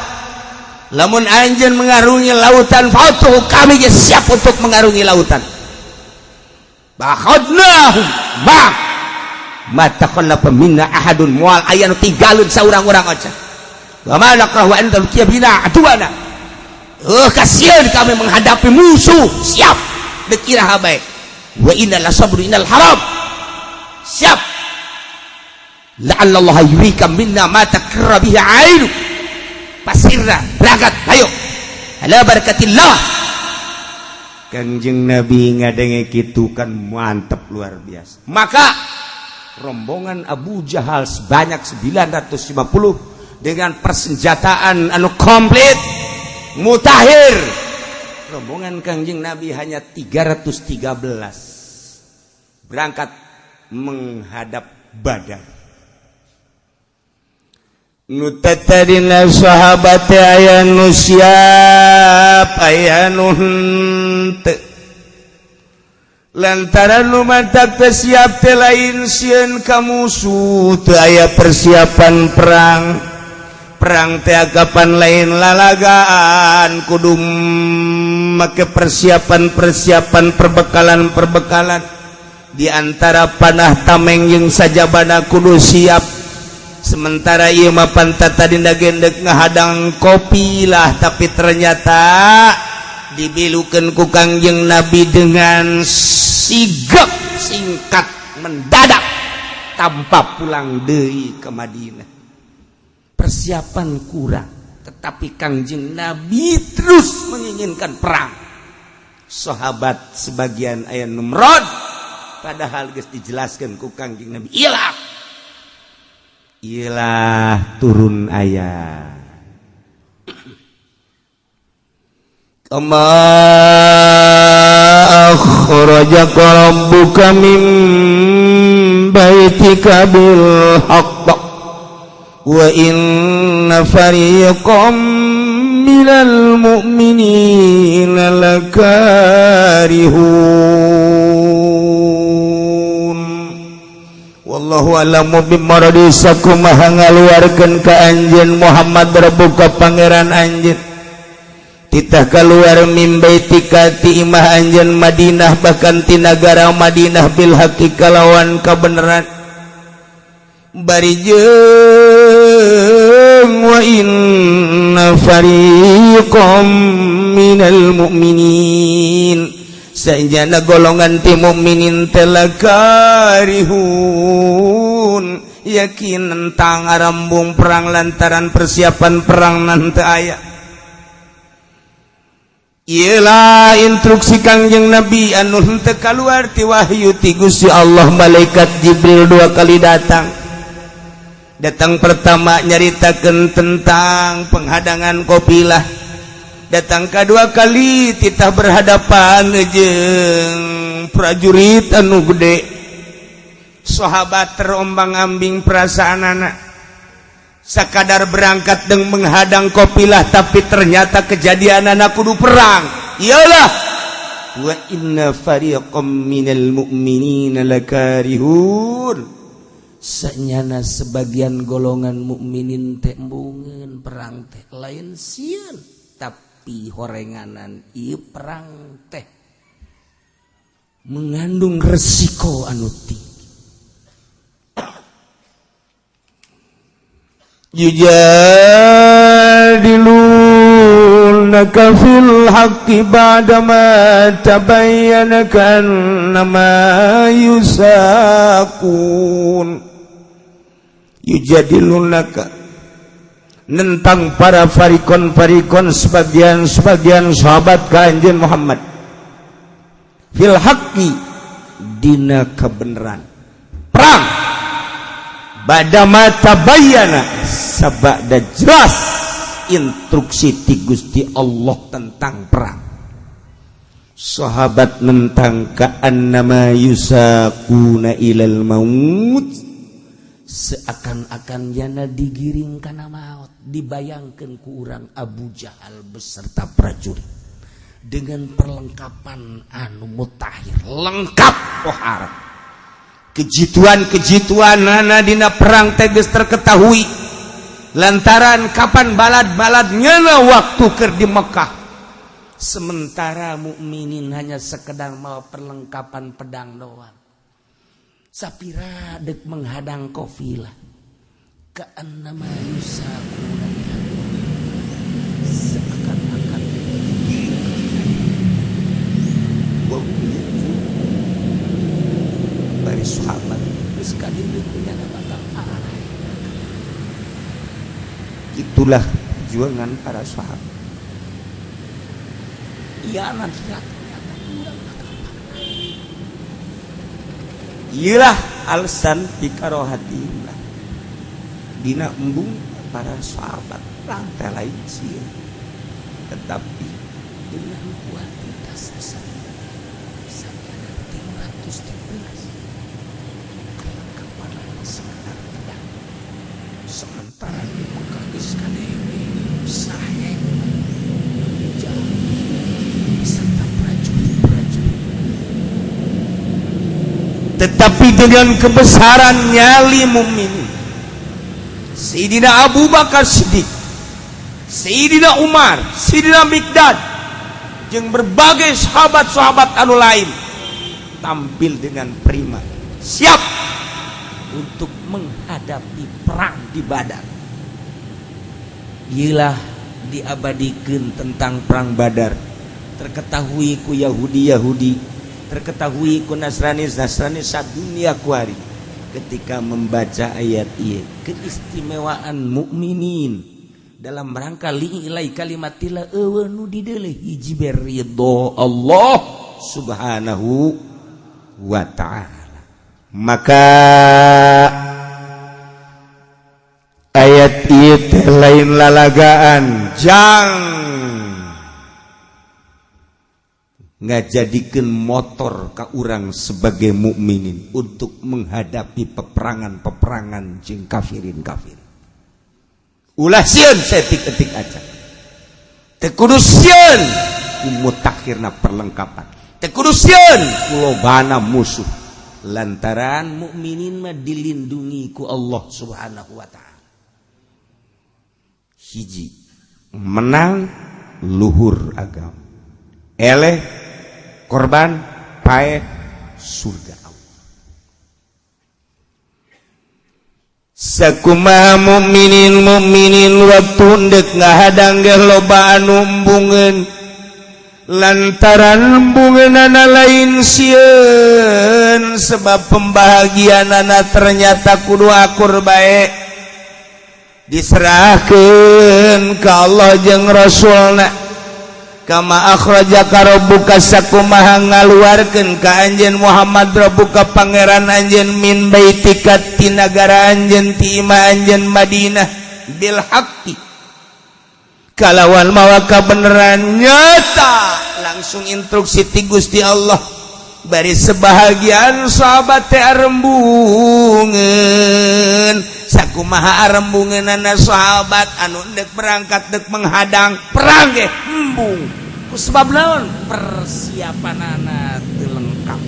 lamun anjeun mengarungi lautan fatuh kami geus siap untuk mengarungi lautan. Bakhadnahum mata khallafa minna ahadun moal aya nu tinggalun saurang-urang oca. Wa ma nakrahu an talqiya bina atuana. Kasihan kami menghadapi musuh, siap dikira habae. Wa innal sabru innal haram. Siap. La'alla Allah yurika minna ma takarra bihi ainu. Pasirna berangkat ayo. Ala barakatillah. Kanjeng Nabi ngadenge kitu kan mantep luar biasa. Maka rombongan Abu Jahal sebanyak 950 dengan persenjataan anu komplit mutahir. Rombongan Kanjeng Nabi hanya 313 berangkat menghadap Badar. Nu tatadina sahabat aya nu siap aya nu henteu. Lantaran nu matak teu siap teh lain sieun ka musuh, teu aya persiapan perang. Perang teh agapan lain lalagaan, kudu make persiapan perbekalan. Di antara panah tameng jeung sajabana kudu siap. Sementara ieu mah pantata dina gendek ngahadang kopi lah, tapi ternyata dibilukeun ku Kangjeng Nabi dengan sigap singkat mendadak tanpa pulang deui ke Madinah. Persiapan kurang, tetapi Kangjeng Nabi terus menginginkan perang. Sahabat sebagian aya numrod, padahal geus dijelaskeun ku Kangjeng Nabi. Iyalah turun ayat. Kama akhrajaka rabbuka min baitika bil haqq wa inna fariqam minal mu'minina lakarihun. Wallahu a'lamu bimaradi sakumaha ngaluarkeun ka anjeun Muhammad rabbuka pangeran anjeun titah keluar min baitika ti imah anjeun Madinah bahkan ti nagara Madinah bil haqqi kalawan kabeneran bari jeung wa inna fariqam minal mu'minin sanjana golongan ti mukminin telah karihun yakin tentang arambung perang lantaran persiapan perang nanti aya. Ialah instruksi Kangjeng Nabi anu henteu kaluar ti wahyu ti Gusti Allah. Malaikat Jibril 2 kali datang pertama nyaritakeun tentang penghadangan kafilah. Datang kedua kali titah berhadapan jeung prajurit anu gede. Sahabat terombang-ambing perasaanana. Sakadar berangkat dan menghadang kafilah tapi ternyata kejadianana kudu perang. Iyalah wa inna fariqam minal mu'minina lakarihun. Sanyana sebagian golongan mukminin teh embungeun perang teh lain sieun tapi horenganan ieu perang teh mengandung resiko anu tinggi. Yujadilunaka fil haqqi ba'dama tabayyana kannama yusaqun. Yujadilunaka nentang para farikon sebagian sahabat kanjeng Muhammad fil haqqi dina kebenaran perang badama tabayyana sabada jelas instruksi ti Gusti Allah tentang perang. sahabat mentang ka'annama yusaquna ilal maut, seakan-akan yana digiring kana maut. Dibayangkan ku urang Abu Jahal beserta prajurit dengan perlengkapan anu mutakhir, lengkap pohara. Kejituan nana dina perang teges terketahui lantaran kapan balad-balad nyana waktu keur di Mekah. Sementara mukminin hanya sekedar mau perlengkapan pedang doang. Sapira dek menghadang kafilah. Ka'annama yusaquna seakan-akan dari sahabat sekali punya batang arah. Itulah perjuangan para sahabat. Iya nanti iyalah alasan pikarohatillah dina embung para sahabat rantai lain sih, tetapi dengan kuantitas besar sampai 313 kelengkapan sekedar pedang. Sementara di Mekah sekalian sahih jauh beserta prajurit-prajurit, tetapi dengan kebesaran nyali mukmin Sayyidina Abu Bakar Siddiq, Sayyidina Umar, Sayyidina Mikdad jeung berbagai sahabat-sahabat anu lain tampil dengan prima, siap untuk menghadapi perang di Badar. Iyalah diabadikeun tentang perang Badar, terketahui ku Yahudi, terketahui ku Nasrani sadunia kuari ketika membaca ayat ieu, keistimewaan mukminin dalam rangka li'ilai kalimatillah nu dideleh hiji ridho Allah subhanahu wa ta'ala. Maka ayat ieu lain lalagaan jang ngajadikeun motor ka urang sebagai mukminin untuk menghadapi peperangan jeung kafirin. Ulah sieun setik-etik aja. Teu kudu sieun ku mutakhirna perlengkapan. Teu kudu sieun ku lobana musuh. Lantaran mukminin mah dilindungi ku Allah Subhanahu wa taala. Hiji, menang luhur agama. Eleh korban pae surga Allah. Sakumaha mukminin waktu ndek ngahadang ge loba anu embungeun lantaran embungeunana lain sieun sebab pembahagianana ternyata kudu akur bae diserahkeun ka Allah jeung Rasulna. Kama akhrajaka rabbuka sakumaha ngaluarkeun ka anjeun Muhammad rabbuka pangeran anjeun min baitika ti nagara anjeun ti imah anjeun Madinah bil haqqi kalawan mawa kabeneran nyata langsung instruksi ti Gusti Allah bari sebahagian sahabat teh arembungeun sakumaha arembungeunana sahabat anu dek berangkat dek menghadang perang ge embung ku sebab naon persiapanana teu lengkap.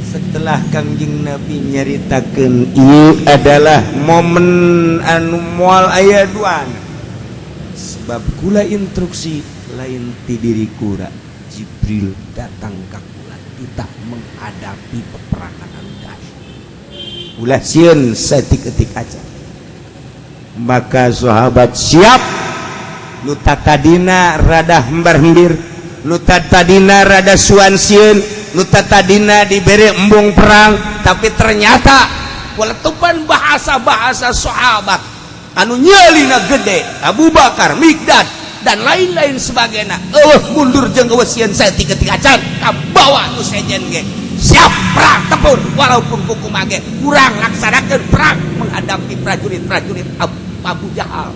Setelah Kangjeng Nabi nyaritakeun ieu adalah momen anu moal aya duana sebab kula instruksi lain ti diri kura Jibril datang ka kula kita menghadapi peperangan anu dahsyat. Ulah sieun satik-etik aja. Maka sahabat siap nu tadina rada hembar-hembir, nu tadina rada suan sieun, nu tadina dibere embung perang, tapi ternyata waletupan bahasa-bahasa sahabat anu nyelina gede, Abu Bakar, Mikdad dan lain-lain sebagainya. Mundur jeung eueuh sieun satik-etik acan kabawa nu sejen ge. Siap perang tempur walaupun kukumaha ge urang laksanakeun perang menghadapi prajurit-prajurit Abu Jahal.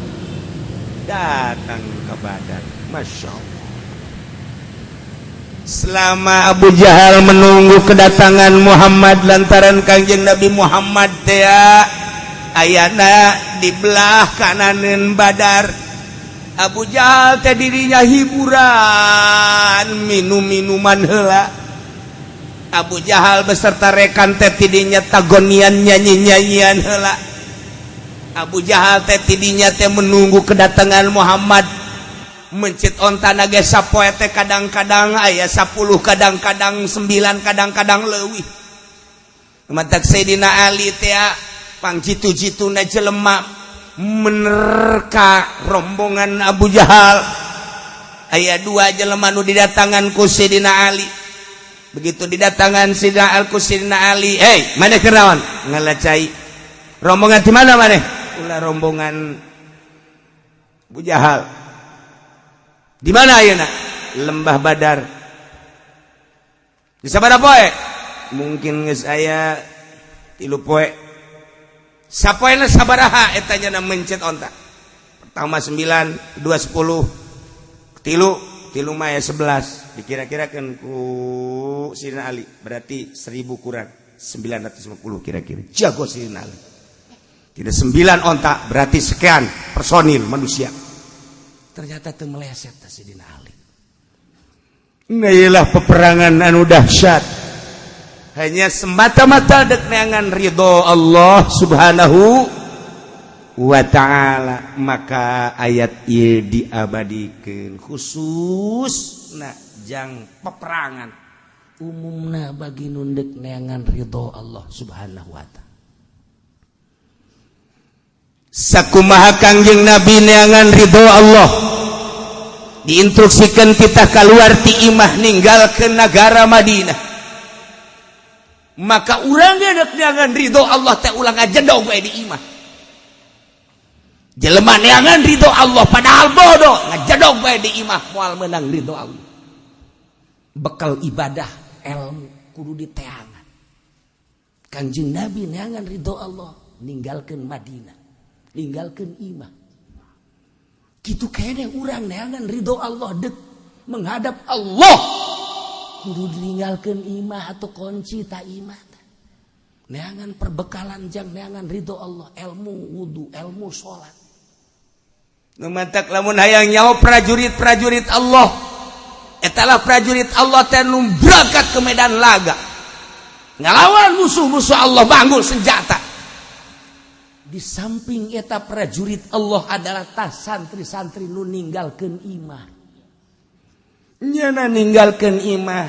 Datang ke Badar, Masya Allah. selama Abu Jahal menunggu kedatangan Muhammad lantaran Kangjeng Nabi Muhammad teh ayana di belah kananeun Badar, Abu Jahal teh dirinya hiburan minum-minuman heula. Abu Jahal beserta rekan teh tidinya tagonian nyanyi-nyanyian heula. Abu Jahal teh tidinya teh menunggu kedatangan Muhammad. Mencit ontana ge sapoe teh kadang-kadang aya 10, kadang-kadang 9, kadang-kadang leuwih. Matak Sayyidina Ali teh pangjitu-jituna jelema menerka rombongan Abu Jahal. Aya 2 jelema nu didatangan ku Sayyidina Ali. Begitu didatangan Sayyidina Ali, "Hei, maneh keur naon?" Ngalacai. "Rombongan di mana maneh?" Ulah rombongan Abu Jahal. Di mana ayeuna? Lembah Badar. Di sabaraha poe? Mungkin geus aya 3 poe. Sapoena sabaraha eta nya mencet onta? Pertama 9, 2 10, 3 mah aya 11. Dikira-kirakeun ku Sayyidina Ali, berarti 1000 kurang 950 kira-kira. Jago Sayyidina Ali. Tidak 9 onta, berarti sekian personil manusia. Ternyata itu meleset Sayyidina Ali. Inilah peperangan anu dahsyat. Hanya semata-mata dek neangan ridho Allah Subhanahu wa ta'ala. Maka ayat ieu diabadikeun khusus jang peperangan umumna bagi nu dek neangan ridho Allah Subhanahu wa ta'ala. Sakumaha Kangjeng Nabi neangan ridho Allah, diinstruksikan kita keluar ti imah ninggalkeun negara Madinah. Maka urang geus neangan ridho Allah teh ulang ajedog we di imah. Jelema neangan ridho Allah padahal bodoh ngajedog we di imah moal meunang ridho Allah. Bekal ibadah ilmu kudu diteangan. Kangjeng Nabi neangan ridho Allah ninggalkeun Madinah, ninggalkeun imah. Kitu kene urang neangan ridho Allah dek menghadap Allah kudu ditinggalkeun imah atau kunci ta imah. Neangan perbekalan jang neangan ridho Allah, ilmu wudu, ilmu salat. Nu mantak lamun hayang nyawa prajurit-prajurit Allah, etalah prajurit Allah teh nu berangkat ke medan laga ngalawan musuh-musuh Allah banggul senjata. Di samping eta prajurit Allah adalah tas santri-santri nu ninggalkeun imah. Nyana ninggalkeun imah,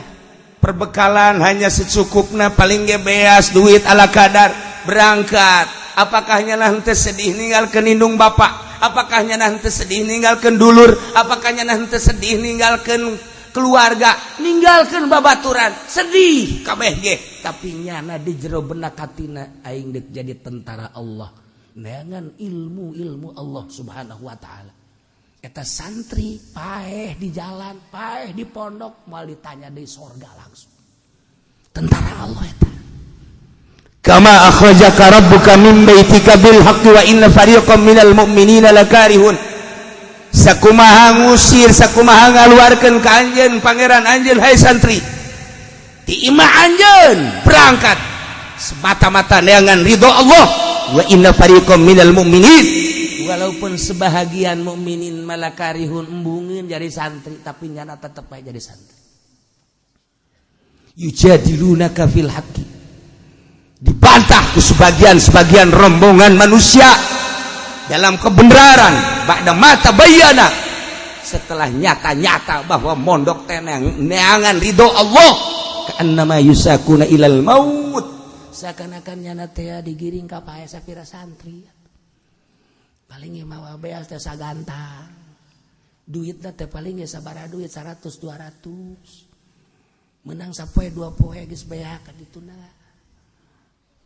perbekalan hanya secukupna, paling ge beas duit ala kadar berangkat. Apakah nyana henteu sedih ninggalkeun indung bapak? Apakah nyana henteu sedih ninggalkeun dulur? Apakah nyana henteu sedih ninggalkeun keluarga? Ninggalkeun babaturan, sedih kabeh ge, tapi nyana di jero benak hatina aing deuk jadi tentara Allah. Neangan ilmu Allah Subhanahu wa ta'ala. Eta santri paeh di jalan, paeh di pondok, mal ditanya di sorga langsung. Tentara Allah eta. Kama akhrajaka rabbuka min baitika bil haqqi wa inna fariqam minal mu'minina lakarihun. Sakumaha ngusir, sakumaha ngaluarkeun ka anjeun pangeran anjeun hai santri. Di imah anjeun berangkat semata-mata neangan ridho Allah. Wa inna fariqam minal mu'minin, walaupun sebahagian mukminin malakarihun embungin jadi santri tapi nyana tetep aja jadi santri. Yujadilunaka fil haqqi, dibantah ke sebagian rombongan manusia dalam kebenaran ba'da mata bayana, setelah nyata-nyata bahwa mondok teh neangan ridho Allah, ka'annama yusakuna ilal maut, seakan-akan nyana teh digiring ka pae sapira santri. Paling mawa beas teh sagantang. Duitna teh paling ge sabaraha duit 100 200. Menang sapoe 2 poe geus beak ka dituna.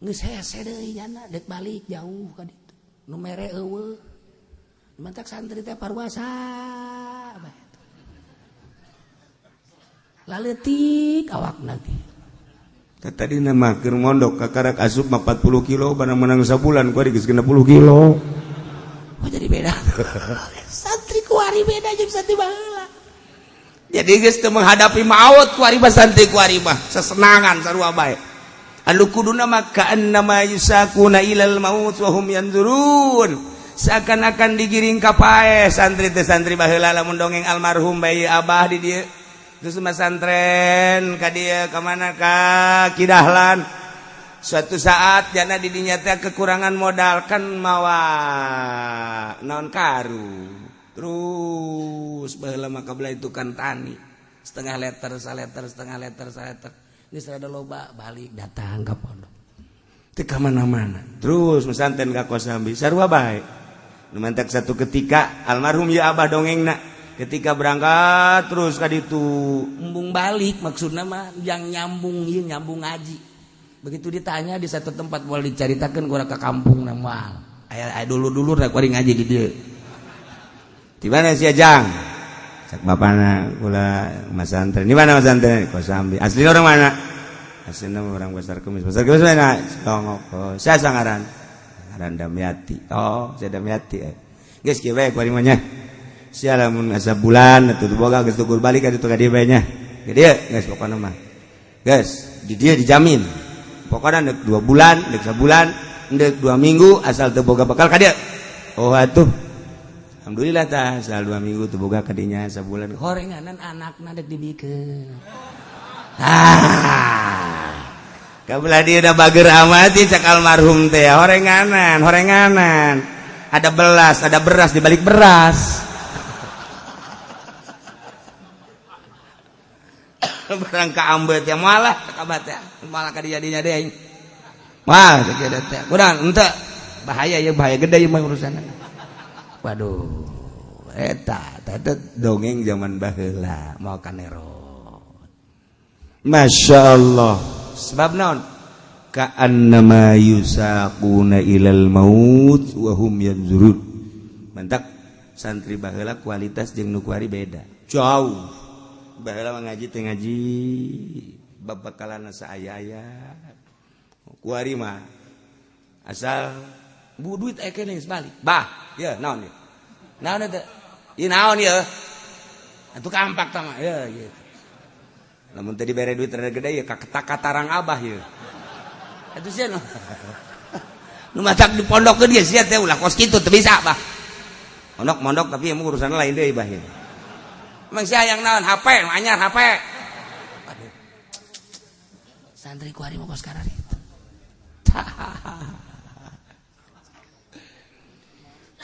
Geus hese deui nyana dek balik jauh ka ditu. Nu mere eueuh. Mantak santri teh parwasa. Laletik awakna ge. Tadi nama keur mondok kakarak asup 40 kilo barang menang sabulan ku ari geus 60 kilo. Oh jadi beda. Santri ku ari beda jeung santri baheula. jadi geus teu menghadapi maut ku ari mah santai ku ari mah sesenangan sarua bae anu kuduna mah ka'annama yusakuna ilal maut wa hum yanzurun seakan-akan digiring ka pae santri teh santri baheula lamun dongeng almarhum bayi abah di dieu terus masantren ka dieu ka mana ka Kidahlan suatu saat jana di dinya teh kekurangan modal kan mawa naon karu terus baheula mah kabelah itu kan tani setengah liter geus rada loba balik datang ka pondok teu ka mana-mana terus masantren ka Kosambi sarua bae nu mantek satu ketika almarhum ieu abah dongengna ketika berangkat terus ka ditu embung balik maksudna mah yang nyambung ieu nyambung ngaji begitu ditanya di satu tempat moal dicaritakeun ku ka kampung na moal aya dulu-dulu rek kuring ngaji di dieu di mana si Ajang cak bapana kula masantren di mana masantren Kosambi asli orang mana asli orang Pasar Kemis mana Tongok oh saya sangaran ngaran Damyati oh saya Damyati geus kieu bae kuring mah nya sia lamun asa bulan atuh boga geus tukur balik ka ditu ka dieu bae nya ke dieu geus pokona mah geus di dieu dijamin pokona neuk 2 bulan neuk sabulan neuk 2 minggu asal teu boga bekal ka dieu oh atuh alhamdulillah tah asal 2 minggu teu boga ka dinya sabulan horenganan anakna dek dibikeun kabelah dia udah bager amati cak almarhum teh horenganan ada belas ada beras di balik beras barang ka ambet ya malah kabat ya malah ka dijadinya deui mah teh teh kurang henteu bahaya ya bahaya gede mah urusanna waduh eta dongeng zaman baheula mau kanero Masya Allah sebab naon ka'annama yusaquna ilal maut wa hum yanzurun mantak santri baheula kualitas jeung nu kuari beda jauh baheula mah ngaji teh ngaji babakalan saaya-aya kuari mah asal bu duit aya keneh balik bah ya naon ieu naon teh ieu naon ieu atuh kampak tah mah ya gitu namun tadi bere duit rada gede ya katarang abah ya itu sih nu matak di pondok ke dia sia teh ulah kos kitu teu bisa bah mondok tapi emang urusan lain deui bah ya emang sia yang naon HP anyar HP aduh santri ku ari mah kos karari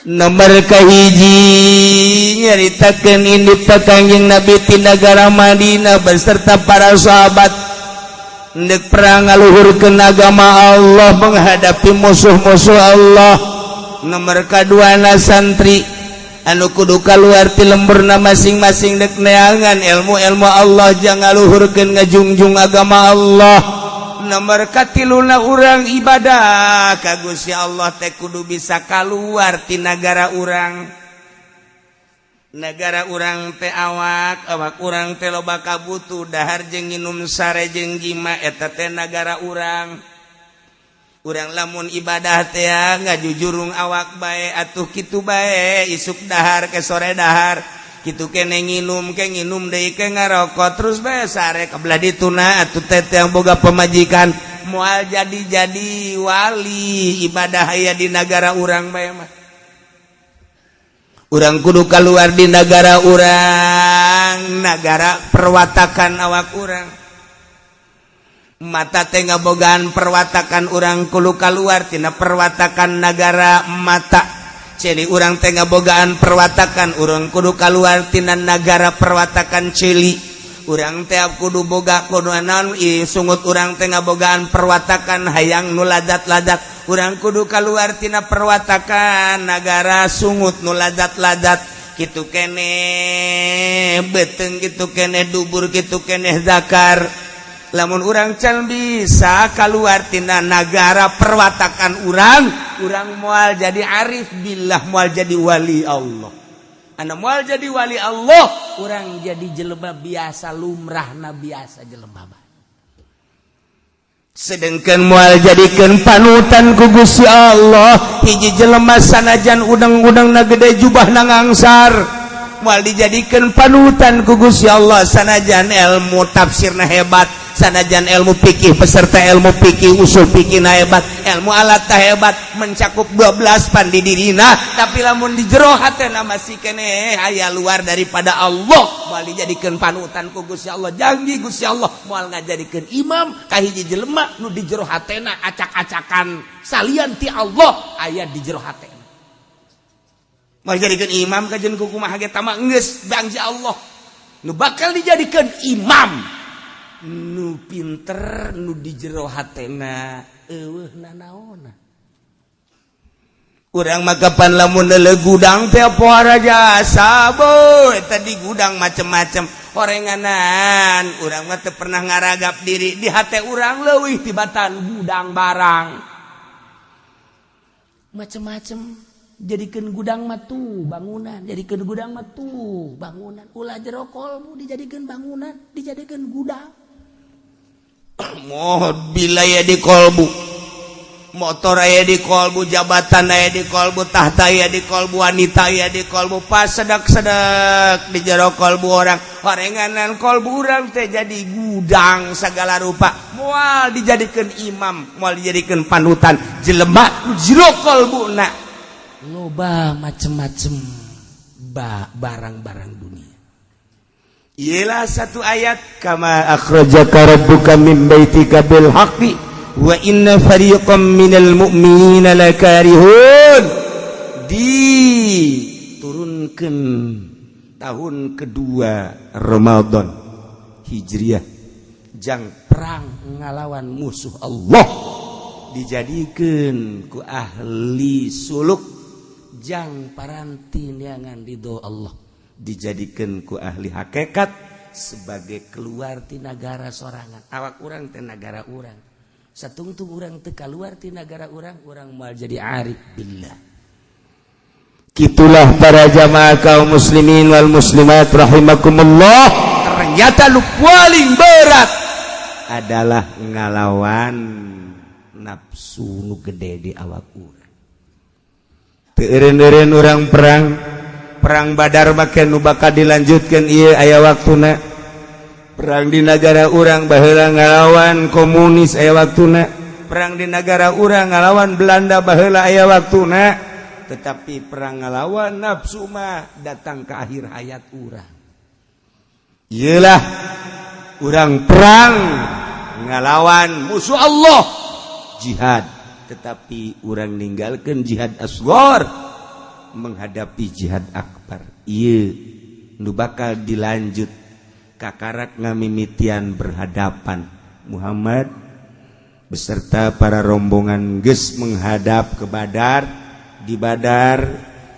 nomor kahiji nyaritakeun indit Kangjeng Nabi ti nagara Madinah beserta para sahabat hendak perang ngaluhurkeun agama Allah menghadapi musuh-musuh Allah. Nomor kaduana santri anu kudu kaluar ti lemburna masing-masing dek neangan ilmu-ilmu Allah jang ngaluhurkeun ngajungjung agama Allah. Nomor katiluna urang ibadah ka Gusti Allah teh kudu bisa kaluar ti nagara urang teh awak urang teh loba kabutuh dahar jeung nginum sare jeung jima eta teh nagara urang lamun ibadah teh ngajujurung awak bae atuh kitu bae isuk dahar ke sore dahar kitu kene nginum deui ke ngarokok terus bae sare kabelah dituna atuh teteh yang boga pemajikan moal jadi wali ibadah aya di nagara urang bae mah urang kudu kaluar di nagara urang nagara perwatakan awak urang mata teh ngabogaan perwatakan urang kudu kaluar tina perwatakan nagara mata celi urang teh ngabogaan perwatakan urang kudu kaluar tina nagara perwatakan celi urang teh kudu boga kudu naon sungut urang teh ngabogaan perwatakan hayang nu ladat-ladat urang kudu kaluar tina perwatakan nagara sungut nu ladat-ladat kitu kene beteung kitu kene dubur kitu kene zakar lamun urang can bisa kaluar tina nagara perwatakan urang moal jadi arif billah moal jadi wali Allah anu moal jadi wali Allah urang jadi jelema biasa lumrahna biasa jelema sedengkeun moal jadikeun panutan ku Gusti Allah hiji jelema sanajan udang-udangna gede jubahna ngangsar moal dijadikan panutan ku Gusti Allah sanajan ilmu tafsirna hebat sanajan ilmu fikih peserta ilmu fikih usul fikih na hebat ilmu alat ta hebat mencakup 12 pan di dirina tapi lamun di jero hatena masih keneh aya luar daripada Allah moal dijadikeun panutan ku Gusti Allah janji Gusti Allah moal ngajadikeun imam ka hiji jelema nu di jero hatena acak-acakan salian ti Allah aya di jero hatena moal dijadikeun imam ka jeung kumaha ge tama geus janji Allah nu bakal dijadikeun imam nu pinter nu di jero hatena eueuh nanaona urang mah kapan lamun leuleuh gudang teh poara jasa boy tadi gudang macem-macem horenganan urang mah teu pernah ngaragap diri di hate urang leuwih tibatan gudang barang macem-macem jadikeun gudang mah tuh bangunan jadikeun gudang mah tuh bangunan ulah jero kolbu dijadikeun bangunan dijadikeun gudang mobil aya di kolbu motor aya di kolbu jabatan aya di kolbu tahta aya di kolbu wanita aya di kolbu pas sedak-sedak di jero kolbu orang horenganan kolbu urang teh jadi gudang segala rupa moal dijadikeun imam moal dijadikeun panutan jelema nu jero kolbuna loba macem-macem barang-barang dunia. Ialah satu ayat kama akhrajaka rabbuka min baitika bil haqqi wa inna fariqam minal mu'minina lakarihun diturunkeun tahun kedua Ramadan Hijriah jang perang ngalawan musuh Allah dijadikeun ku ahli suluk jang paranti neangan ridho Allah dijadikan ku ahli hakikat sebagai keluar ti negara sorangan awak urang teh negara urang satungtung urang teu kaluar ti negara urang moal jadi arif billah kitulah para jamaah kaum muslimin wal muslimat rahimakumullah ternyata lu paling berat adalah ngalawan nafsu nu gede di awak urang teu eureun-eureun urang perang Badar make nu bakal dilanjutkeun ieu aya waktuna perang di negara urang baheula ngalawan komunis aya waktuna perang di negara urang ngalawan Belanda baheula aya waktuna tetapi perang ngalawan nafsu mah datang ke akhir hayat urang ielah urang perang ngalawan musuh Allah jihad tetapi urang ninggalkeun jihad asghar menghadapi jihad akbar ieu nu bakal dilanjut kakarak ngamimitian berhadapan Muhammad beserta para rombongan geus menghadap ke Badar di Badar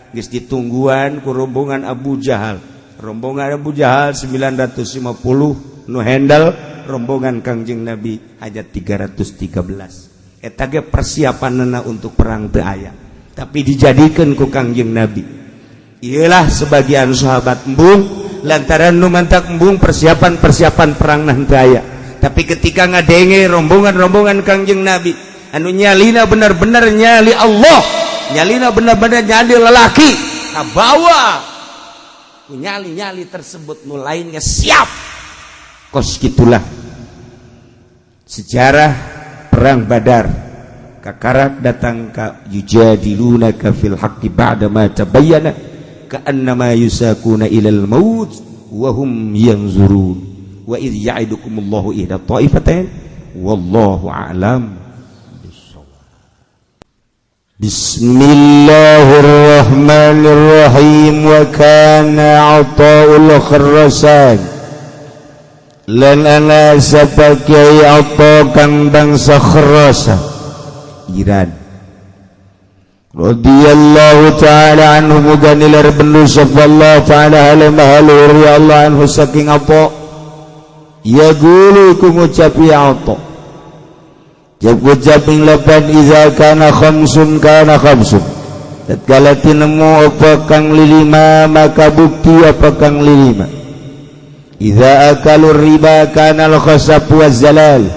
geus ditungguan ku rombongan Abu Jahal 950 nu handle rombongan Kangjeng Nabi hajat 313 eta ge persiapanna untuk perang teu aya tapi dijadikan ku Kangjeng Nabi ialah sebagian sahabat embung lantaran nu mantak embung persiapan perang nah teu aya tapi ketika ngadenge rombongan Kangjeng Nabi anu nyalina benar-benar nyali Allah nyalina benar-benar nyali lalaki kabawa ku nyali tersebut nu lainnya siap kos gitulah sejarah perang Badar kakarak datang ka yujadilunaka fil haqqi ba'da ma tabayyana ka'annama yusakuna ilal maut wa hum yanzurun wa idh ya'idukumullahu ihda ta'ifatain wallahu a'lam bissawab. Bismillahirrahmanirrahim wa kana 'ata'ul kharrasan lan ana sapakai apa kang bangsa kharrasan Iran radhiyallahu ta'ala anhu muganilar bendu sallallahu ta'ala alaihi mahalur ya Allah anhu saking apa ya gulu ku ngucapi apa Ucapin lapan iza kana khamsun tatkala tinemu apa kang lilima maka bukti apa kang lilima iza akalur riba kana al-khasab wa zalal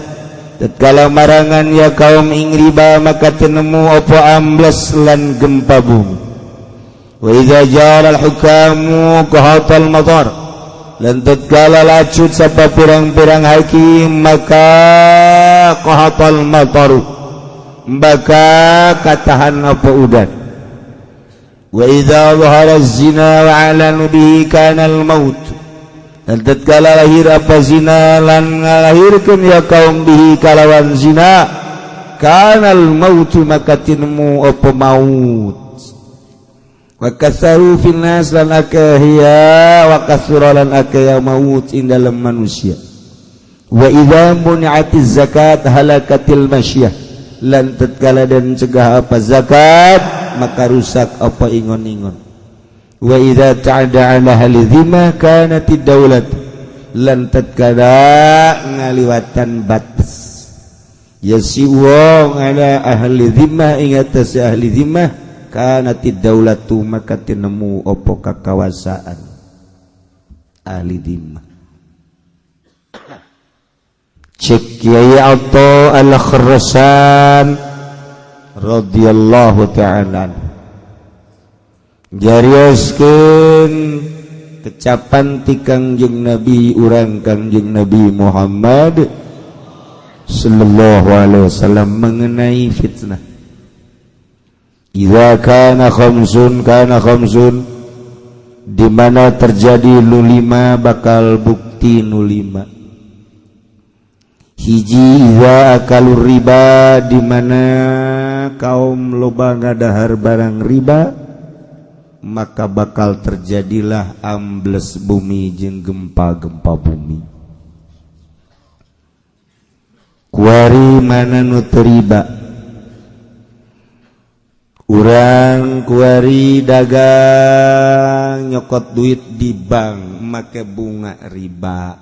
tatkala marangan ya kaum ing riba maka tinemu apa amblas lan gempa bumi wa idza jara al-hukamu qahatal matar lan tatkala lacut sabab pirang-pirang hakim maka qahatal mataru maka katahan apa udan wa idza dhahara az-zina wa 'alanu bihi kana al-maut dan tatkala lahir apa zina lan ngalahirkeun ya kaum bihi kalawan zina kana al-maut maka tinmu apa maut wa katharu fil nas lan akhiya wa kathura lan akhiya maut ing dalam manusia wa idza muni'atiz zakat halakatil masyah lan tatkala dan cegah apa zakat maka rusak apa ingon-ingon wa idza ta'ada 'ala ahli dhimmah kanatid daulat lan tatkala ngaliwatan batas yasi wong ala ahli dhimmah ing atas ahli dhimmah kanatid daulatu maka tinemu apa kakawasaan ahli dhimmah cek Kiai Atha Al-Khurasan radhiyallahu ta'ala jarioskeun kecapan ti Kangjeng Nabi urang Kangjeng Nabi Muhammad sallallahu alaihi wasallam mengenai fitnah idza kana khamsun di mana terjadi lulima bakal bukti nulima hiji idza akalur riba di mana kaum loba ngadahar barang riba maka bakal terjadilah ambles bumi jeung gempa-gempa bumi kuari mana nu teu riba urang kuari dagang nyokot duit di bank make bunga riba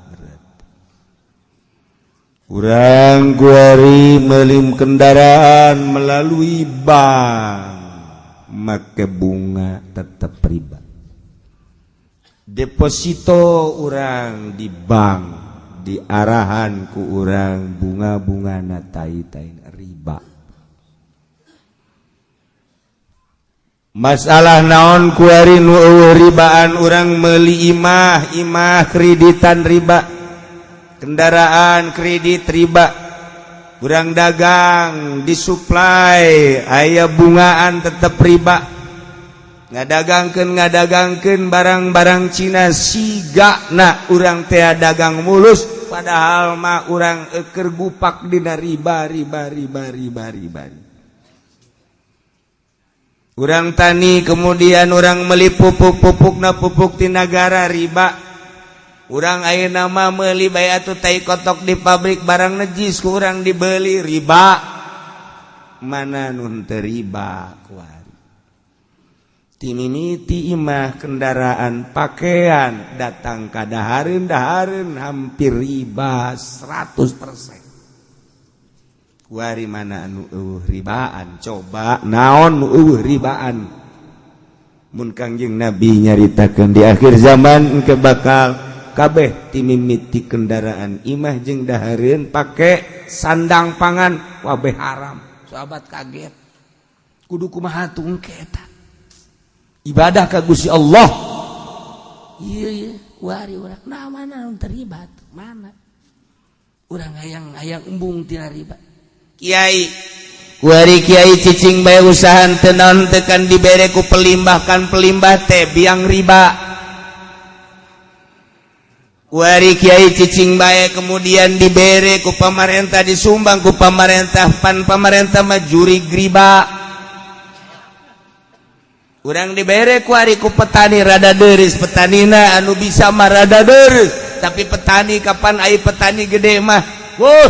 urang kuari melim kendaraan melalui bank make bunga tetap riba deposito urang di bank di arahan ku urang bunga-bunga na tai-tai riba masalah naon kuari nu ribaan urang meuli imah kreditan riba kendaraan kredit riba urang dagang disuplai aya bungaan tetep riba ngadagangkeun barang-barang Cina sigana urang teh dagang mulus padahal mah urang keur gupak dina riba urang tani kemudian urang meuli pupuk-pupukna pupuk ti nagara riba urang ayeuna mah meuli bae atuh tai kotok di pabrik barang najis ku urang dibeli riba mana nun teu riba kuari ti mimiti imah kendaraan pakaian datang ka dahareun hampir riba 100%. Kuari mana anu ribaan coba naon nu ribaan mun Kangjeng Nabi nyaritakeun di akhir zaman engke bakal kabeh ti mimiti kendaraan imah jeung dahareun pake sandang pangan wabeh haram sahabat kaget kudu kumaha tuh engke eta ibadah ka Gusti Allah ieu kuari urang nah mana nu terlibat mana urang hayang embung tina riba Kiai kuari Kiai cicing bae usahan teu naon tekan dibere ku pelimbah teh biang riba kuari Kiai cicing bae kemudian dibere ku pamarentah disumbang ku pamarentah pamarentah mah juri riba urang dibere kuari ku petani rada deureus petanina anu bisa mah rada deureus tapi petani kapan aya petani gede mah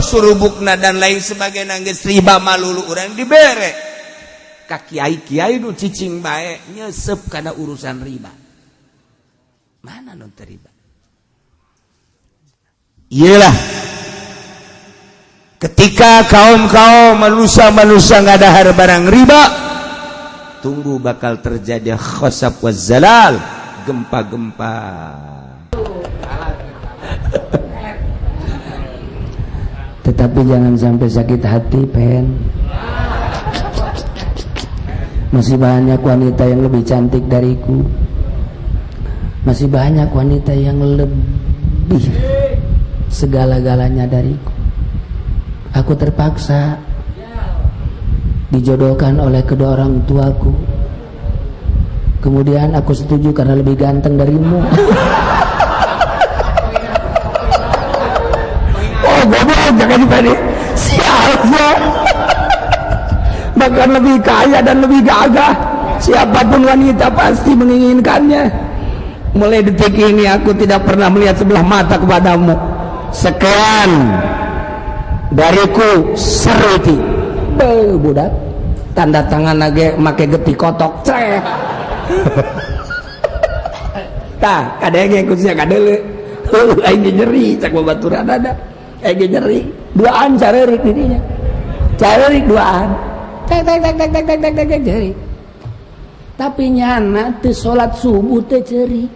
surubukna dan lain sebagainya geus riba malulu urang dibere ka kiai nu cicing bae nyesep kana urusan riba mana nu teu riba iyalah ketika kaum manusia ngadahar barang riba tunggu bakal terjadi khosab wa zalal gempa-gempa tetapi jangan sampai sakit hati pen Masih banyak wanita yang lebih cantik dariku. Masih banyak wanita yang lebih segala-galanya dariku. Aku terpaksa dijodohkan oleh kedua orang tuaku. Kemudian aku setuju karena lebih ganteng darimu. Oh goblok, jangan dibalik. Siapa? Bahkan lebih kaya dan lebih gagah. Siapapun wanita pasti menginginkannya. Mulai detik ini aku tidak pernah melihat sebelah mata kepadamu. Sekian dariku Seruti. Budak tanda tangan lagi make geti kotok cek. Tah kadang kusnya kadele. Aing nyeri cak babaturan ada. Aing nyeri. Duaan carerik didinya. Carerik duaan. Tek jeri. Tapi nyana teu salat subuh teu jeri.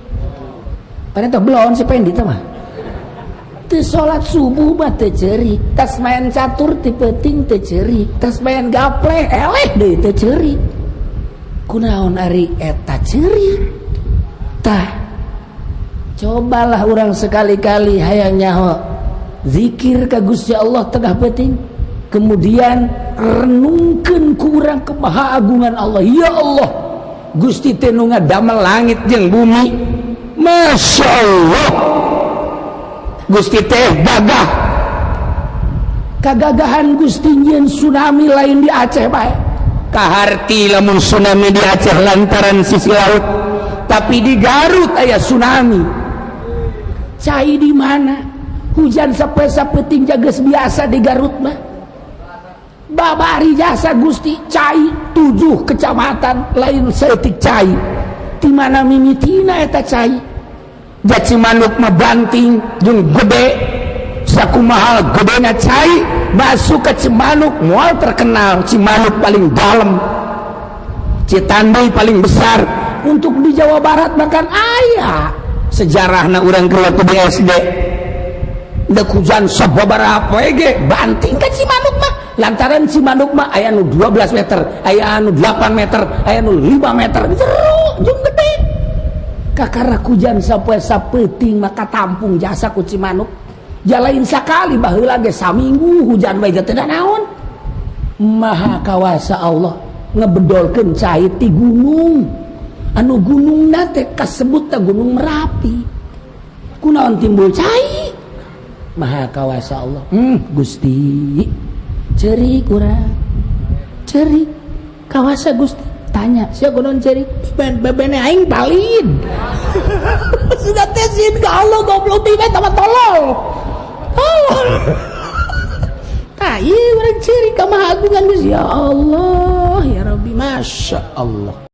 Padahal teh belon si pendi teh mah. Teu salat subuh mah teu jeri. Tas main catur ti peuting teu jeri. Tas main gapleh eleh deui teu jeri. Kunaon ari eta jeri? Tah. Cobalah orang sekali-kali hayang nyaho zikir ka Gusti Allah tengah peuting. Kemudian renungkeun ku urang kemahaagungan Allah. Ya Allah, Gusti teh nu ngadamel langit jeung bumi. Masya Allah, Gusti teh gagah. Kagagahan Gusti nyeun tsunami lain di Aceh bae. Kaharti lamun tsunami di Aceh lantaran sisi laut, tapi di Garut aya tsunami. Cai di mana? Hujan sape-sapeuting jageus biasa di Garut mah. Babari jasa Gusti cai 7 kecamatan lain seetik cai. Di mana mimitina eta cai? Ja Cimanuk mah banting jeung gede. Sakumaha gedena cai masuk ke Cimanuk moal terkenal Cimanuk paling dalam. Citanduy paling besar. Untuk di Jawa Barat bahkan aya sejarahna urang keur waktu di SD. Dek hujan sababaraha poe ge banting ka Cimanuk mah. Lantaran Cimanuk mah aya nu 12 meter, aya anu 8 meter, aya nu 5 meter. Jero jeung gede. Kakara hujan sapoe-sapeuting maka tampung jasa ku Cimanuk. Jalain sakali baheula ge saminggu hujan bae teh naon. Maha kawasa Allah ngebedolkeun cai ti gunung. Anu gunungna teh kasebut teh Gunung Merapi. Kunaon timbul cai? Maha kawasa Allah. Gusti ceri kurang ceri kawasa Gusti tanya siapa non ceri bebene aing palin sudah tesin ke Allah goblok tiba sama tolol tah ieu urang ceri ka maha agungan Gusti ya Allah ya Rabbi masya Allah.